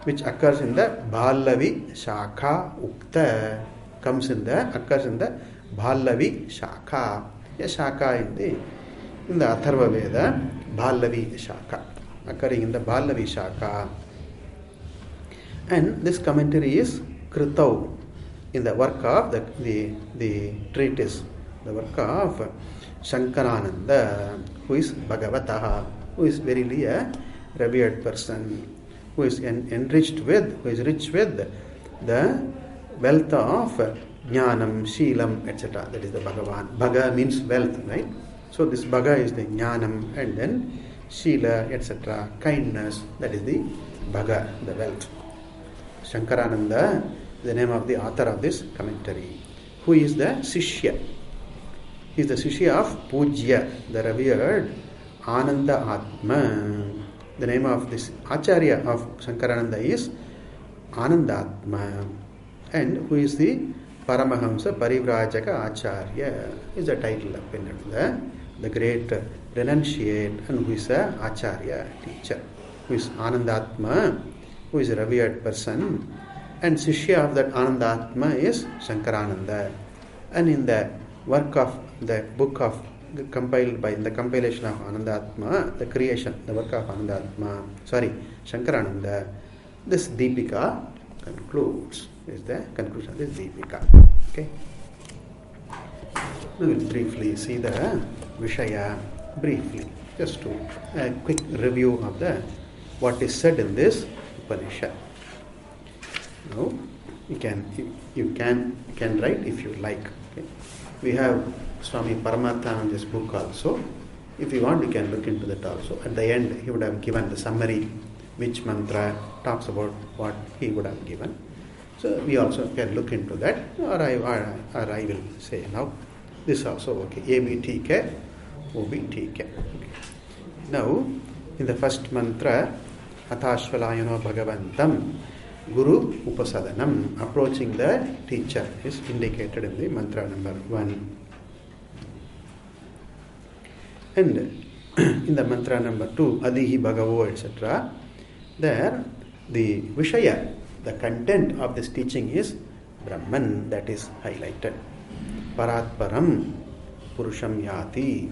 which occurs in the Bhallavi Shakha Ukta, occurs in the Bhallavi Shakha. A Shakha in the Atharva Veda, Bhallavi Shakha, occurring in the Bhallavi Shakha. And this commentary is Kritau, in the work of the treatise, the work of Shankarananda, who is Bhagavataha, who is verily a revered person, who is rich with the wealth of Jnanam, Sheelam, etc. That is the Bhagavan. Bhaga means wealth, right? So this Bhaga is the Jnanam, and then Sheela, etc. Kindness, that is the Bhaga, the wealth. Shankarananda, the name of the author of this commentary, who is the Sishya. He is the Sishya of Pujya, the revered Ananda Atma. The name of this Acharya of Shankarananda is Ananda Atma, and who is the Paramahamsa Parivrajaka Acharya, is the title of the great renunciate, and who is a Acharya, teacher, who is Anandatma, who is a revered person, and Sishya of that Anandatma is Shankarananda. And in the work of the book of compiled by the compilation of Anandatma, the creation, the work of Shankarananda, this Deepika concludes. Is the conclusion of this Deepika. Okay. We will briefly see the Vishaya briefly, just to a quick review of what is said in this Upanishad. Now you can write if you like. Okay. We have Swami Paramathananda's book also. If you want, you can look into that also. At the end, he would have given the summary, which mantra talks about what he would have given. So we also can look into that, or I will say now. This also okay. ABTK, OBTK. Okay. Now, in the first mantra, Athashvalayano Bhagavantam, Guru Upasadanam, approaching the teacher, is indicated in the mantra number 1. And in the mantra number 2, Adihi Bhagavo, etc., there the Vishaya, the content of this teaching is Brahman, that is highlighted. Paratparam Purusham Yati,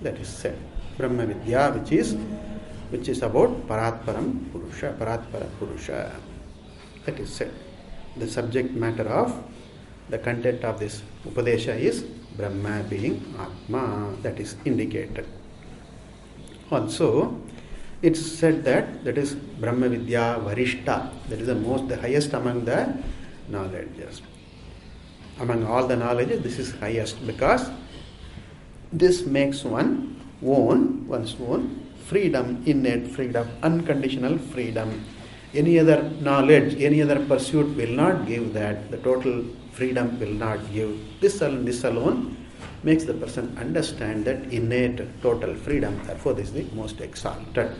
that is said. Brahmavidya, which is about Paratparam Purusha, Paratpara Purusha, that is said. The subject matter of the content of this Upadesha is Brahma being Atma, that is indicated. Also, it's said that is Brahmavidya Varishta, that is the highest among the knowledges. Among all the knowledges, this is highest, because this makes one's own freedom, innate freedom, unconditional freedom. Any other knowledge, any other pursuit will not give that. The total freedom will not give. This alone makes the person understand that innate total freedom. Therefore, this is the most exalted.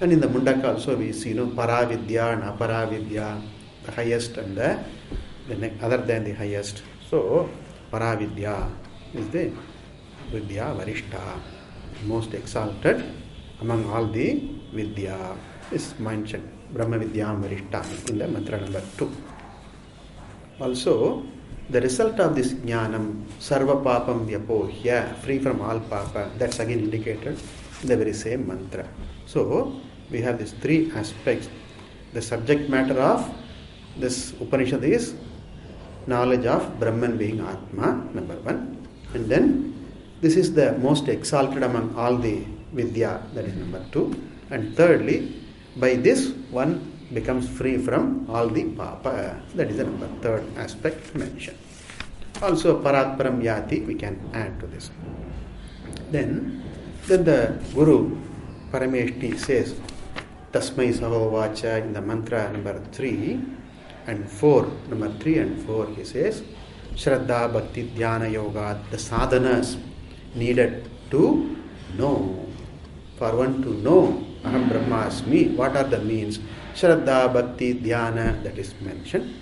And in the Mundaka also we see Paravidya and Aparavidya, the highest and the other than the highest. So Paravidya is the Vidya Varishta, most exalted among all the Vidya, is mentioned. Brahmavidya Varishta in the mantra number 2. Also, the result of this Jnanam, Sarva Papam Vyapohya, free from all Papa, that's again indicated in the very same mantra. So, we have these 3 aspects. The subject matter of this Upanishad is knowledge of Brahman being Atma, number 1. And then, this is the most exalted among all the Vidya, that is number 2. And thirdly, by this one becomes free from all the Papa, that is the number 3rd aspect mentioned. Also, Paratparam Yati, we can add to this. Then the Guru Parameshti says, Tasmai Sahovacha in the mantra number 3 and 4, number 3 and 4, he says, Shraddha, Bhakti, Dhyana, Yoga, the sadhanas needed to know. For one to know Aham Brahmasmi, what are the means? Shraddha, Bhakti, Dhyana, that is mentioned.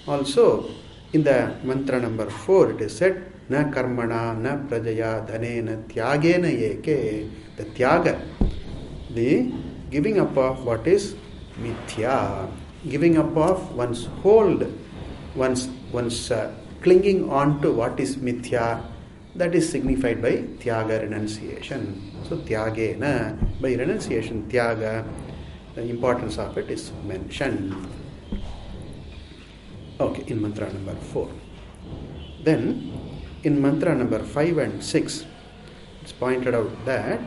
Also, in the mantra number 4, it is said, Na karmana, na prajaya, dhanena, tyagena eke. The tyaga, the giving up of what is mithya, giving up of one's hold, one's clinging on to what is mithya, that is signified by tyaga, renunciation. So tyagena, by renunciation, tyaga, the importance of it is mentioned. Okay, in mantra number 4. Then, in mantra number 5 and 6, it's pointed out that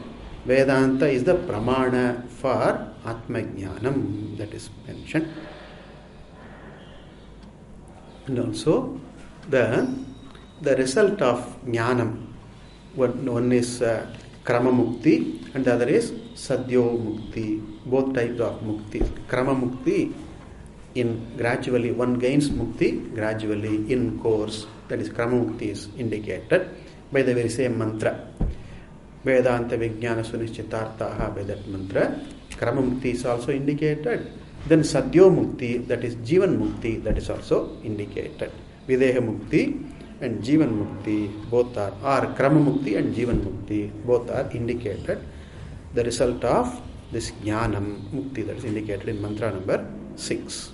Vedanta is the pramana for Atma Jnanam, that is mentioned. And also, the result of Jnanam, one is Krama Mukti and the other is Sadhyo Mukti, both types of Mukti. Krama Mukti, in gradually one gains Mukti, gradually in course, that is Krama Mukti is indicated by the very same mantra. Vedanta Vijnana Sunischitartaha, by that mantra. Krama Mukti is also indicated. Then Sadhyo Mukti, that is Jivan Mukti, that is also indicated. Videha Mukti and Jivan Mukti both are, or Krama Mukti and Jivan Mukti both are indicated. The result of this Jnanam Mukti, that is indicated in mantra number 6.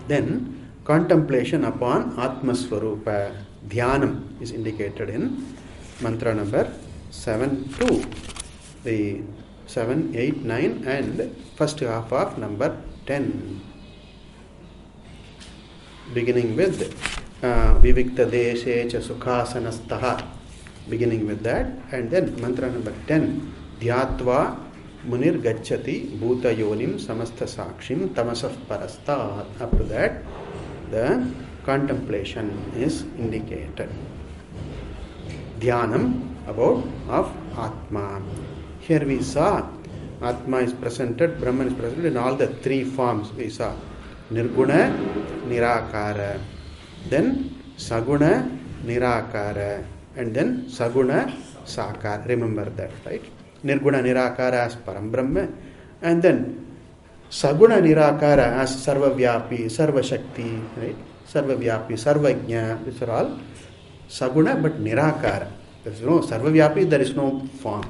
Then contemplation upon Atma Swarupa, Dhyanam, is indicated in mantra number 7 2. The 7, 8, 9 and first half of number 10. Beginning with Vivikta Deshe Cha Sukhasanastaha, beginning with that, and then mantra number 10, Dhyatva Munir Gacchati Bhuta Yonim Samastha Sakshim Tamasaf Parastat. Up to that, the contemplation is indicated. Dhyanam about of Atma. Here we saw Atma is presented, Brahman is presented in all the three forms. We saw Nirguna, Nirakara, then Saguna, Nirakara, and then Saguna, Sakara. Remember that, right? Nirguna, Nirakara as Param Brahma, and then Saguna, Nirakara as Sarvavyapi, Sarvashakti, right? Sarvavyapi, Sarvajna, these are all Saguna but Nirakara. There is no Sarvavyapi, there is no form.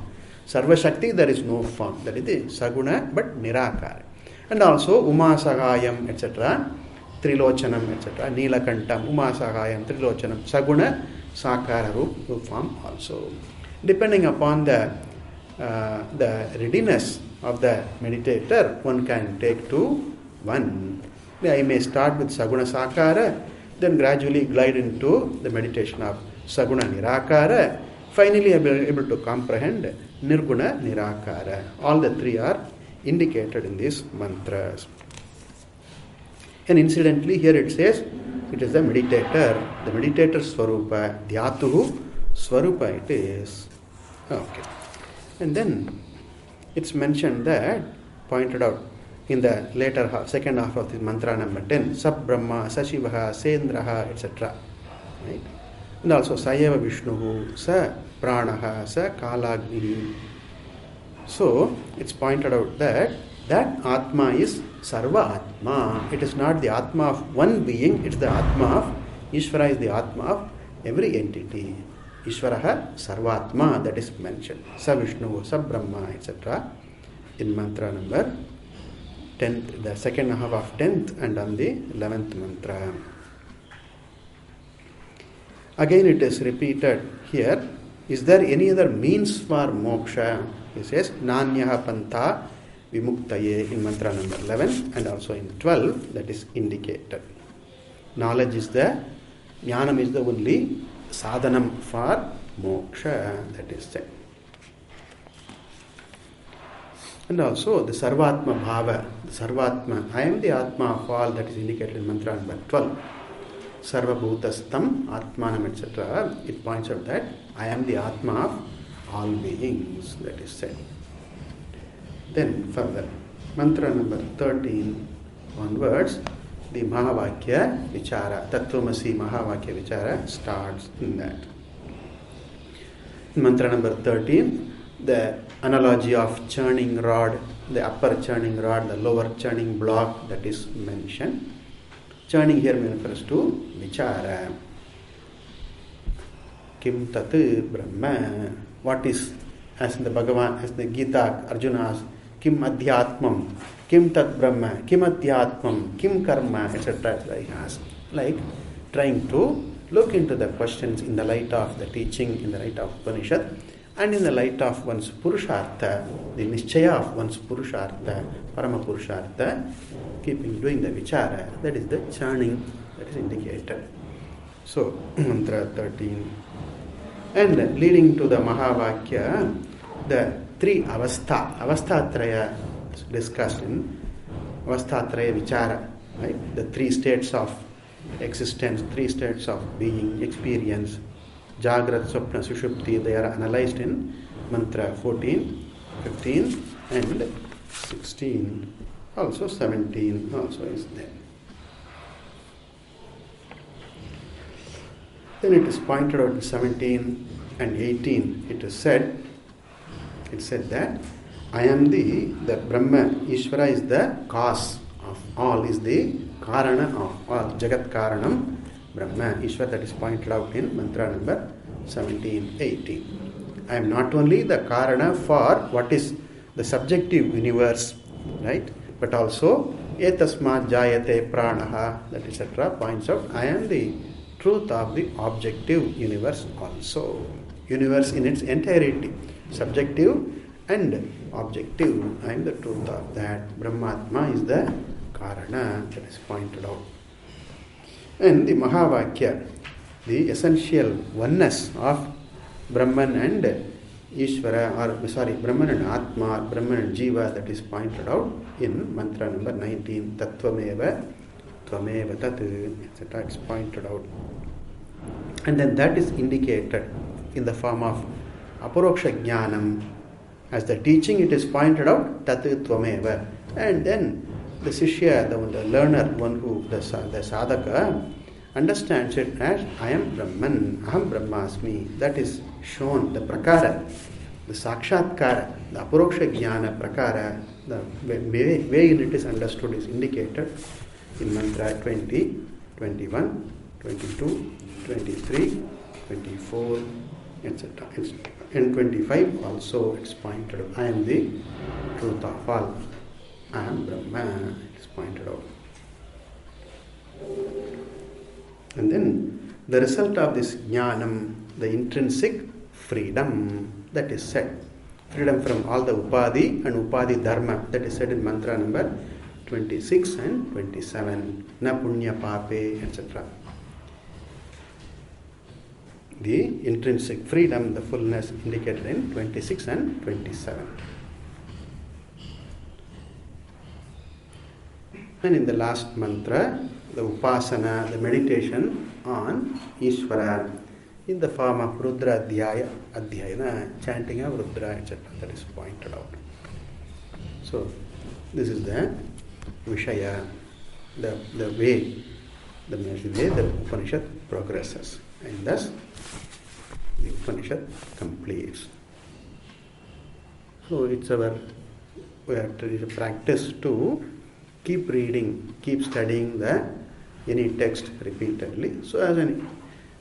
Sarvashakti, there is no form. That is the Saguna but Nirakara. And also Uma Sahayam, etc., Trilochanam, etc., Neelakantam, Uma Sahayam, Trilochanam, Saguna, Sakara Rup form also. Depending upon the readiness of the meditator, one can take to one. I may start with Saguna Sakara, then gradually glide into the meditation of Saguna Nirakara. Finally, I will be able to comprehend Nirguna Nirakara. All the three are indicated in these mantras. And incidentally, here it says it is the meditator's Swarupa, Dhyatuhu Swarupa it is. Okay. And then it's mentioned that, pointed out in the later half, second half of the mantra number 10, Sab Brahma, Sashivaha, Sendraha, etc. Right? And also Sayeva Vishnuhu, Sa Pranaha, Sa Kalagni. So it's pointed out that Atma is Sarva Atma. It is not the Atma of one being, it's the Atma of Ishvara, is the Atma of every entity. Ishvaraha Sarvatma, that is mentioned. Sa Vishnu, Sa Brahma, etc. in mantra number 10th, the second half of 10th and on the 11th mantra. Again it is repeated here. Is there any other means for moksha? He says, Nanyaha Pantha Vimuktaye in mantra number 11 and also in 12, that is indicated. Knowledge is the, Jnanam is the only sadhanam for moksha, that is said. And also the Sarvatma Bhava, the Sarvatma, I am the Atma of all, that is indicated in mantra number 12. Sarvabhutastam, Atmanam, etc. It points out that I am the Atma of all beings, that is said. Then further, mantra number 13 onwards, the Mahavakya Vichara, Tattvamasi Mahavakya Vichara starts in that. In mantra number 13, the analogy of churning rod, the upper churning rod, the lower churning block, that is mentioned. Churning here refers to Vichara. Kim Tat Brahma. What is, as in the Bhagavan, as the Gita, Arjuna asks, Kim Adhyatmam, Kim Tat Brahma, Kim Adhyatmam, Kim Karma, etc. He asks. Like trying to look into the questions in the light of the teaching, in the light of Upanishad, and in the light of one's Purushartha, the Nishchaya of one's Purushartha, Parama Purushartha, doing the Vichara, that is the churning that is indicated. So, mantra 13. And leading to the Mahavakya, the three Avasthatraya discussed in Avasthatraya Vichara, right? The three states of existence, three states of being, experience, Jagrat, Swapna, Sushupti, they are analyzed in mantra 14, 15 and 16. Also 17 also is there. Then it is pointed out in 17 and 18, it said that I am the Brahma, Ishvara is the cause of all, is the Karana of all, Jagat Karanam, Brahma, Ishvara, that is pointed out in mantra number 17, 18. I am not only the Karana for what is the subjective universe, right, but also Etasmat Jayate Pranaha, that etc. points out I am the truth of the objective universe also. Universe in its entirety, subjective and objective, I am the truth of that. Brahmatma is the Karana, that is pointed out. And the Mahavakya, the essential oneness of Brahman and Ishvara, Brahman and Atma, Brahman and Jiva, that is pointed out in mantra number 19, Tattvameva, Tvameva Tat, etc. It's pointed out. And then that is indicated in the form of Aparoksha Jnanam. As the teaching, it is pointed out, Tat Tvameva. And then the Sishya, the learner, one who, the sadhaka, understands it as I am Brahman, Aham Brahmasmi. That is shown, the prakara, the sakshatkara, the aparoksha jnana prakara, the way in it is understood is indicated in mantra 20, 21, 22, 23, 24, etc. In 25 also it's pointed out, I am the truth of all. I am Brahma, it is pointed out. And then the result of this jnanam, the intrinsic freedom, that is said. Freedom from all the upadhi and upadhi dharma, that is said in mantra number 26 and 27. Na punya pape, etc. The intrinsic freedom, the fullness indicated in 26 and 27. And in the last mantra, the upasana, the meditation on Ishvara in the form of Rudra Adhyayana, chanting of Rudra, etc. That is pointed out. So, this is the Vishaya, the way the Upanishad progresses. And thus, the Upanishad completes. So, we have to practice to keep reading, keep studying any text repeatedly. So as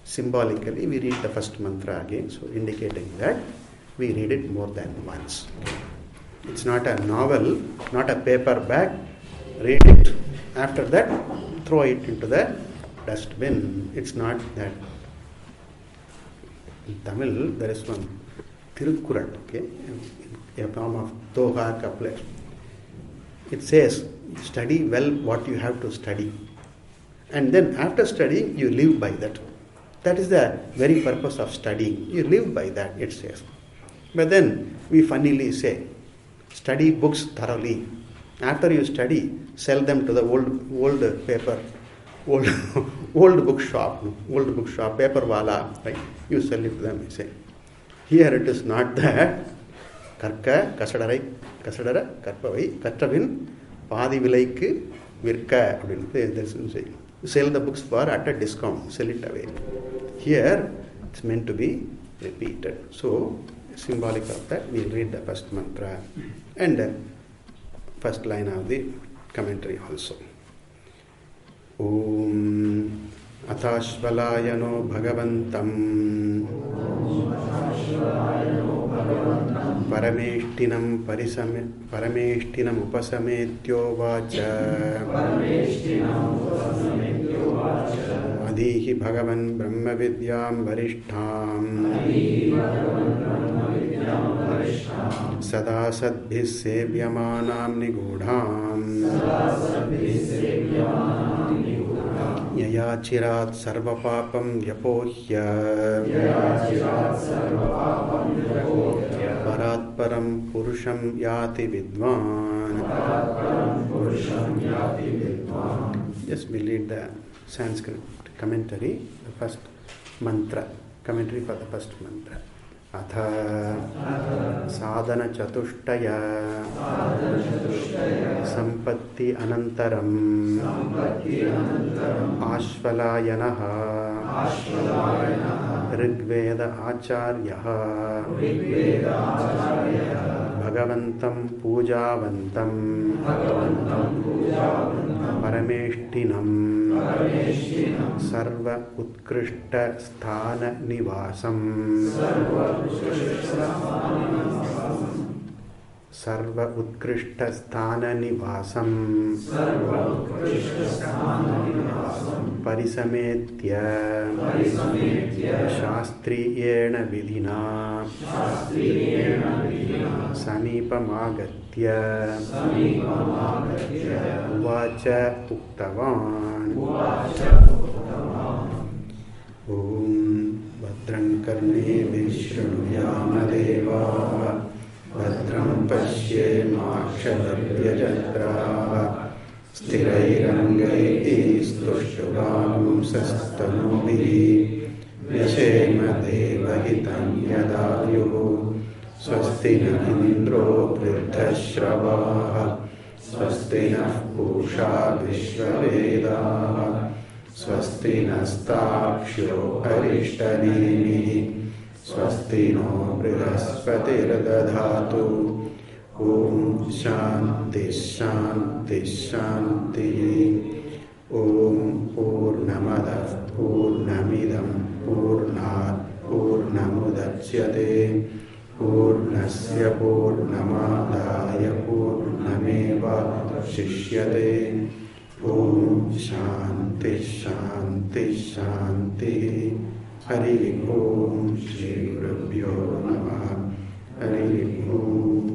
symbolically we read the first mantra again, so indicating that we read it more than once. It's not a novel, not a paperback. Read it. After that, throw it into the dustbin. It's not that. In Tamil, there is one Tirukkural, okay, in a form of Toha couplet. It says, study well what you have to study. And then after studying, you live by that. That is the very purpose of studying. You live by that, it says. But then we funnily say, study books thoroughly. After you study, sell them to the old bookshop, paper wala, right? You sell it to them, you say. Here it is not that. Karka, kasadara, karpavai, katravin, பாதி விலைக்கு Virka, sell the books for at a discount, sell it away. Here, it's meant to be repeated. So, symbolic of that, we'll read the first mantra and first line of the commentary also. Om Athashvalayano Bhagavantam Parameshtinam Upasametyo Vacha Adihi Bhagavan Brahmavidyam Varishtham Sada Sadbhis Sevyamanam Nigudham Yaya Chirat Sarvapapam Vyapohya Parat Param Purusham Yati Vidvan. Just we read the Sanskrit commentary, the first mantra, commentary for the first mantra. Atha sadhana chatushtaya sampatti anantaram ashvalayanaha rigveda acharyaha bhagavantam pujavantam parameshtinam sarva utkrishta sthana nivasam Sarva Utkrishta Sthana Nivasam Parisametya Shastriyena Vidhina Samipamagatya Uvacha Uktavan. Om Bhadram Karne Vishnuyama Deva Bhadram Pashyemakshadravyajatra Sthirairangaiti Stushtuvanum Sastanubihi Vyashema Devahitam Yadayuhu Swasti na Indro Prithashravaha Swasti na Pusha Vishwavedaha Swasti Nastakshyo Arishtanemihi Swasti no Brihaspatiradadhatu. Om Shanti Shanti Shanti. Om Purnamadav Purnamidam Purnat Purnamudachyate Purnasya Purnamadaya Purnameva Shishyate. Om Shanti Shanti Shanti. Hari Om Shri Gurubhyo Namaha. Hari Om.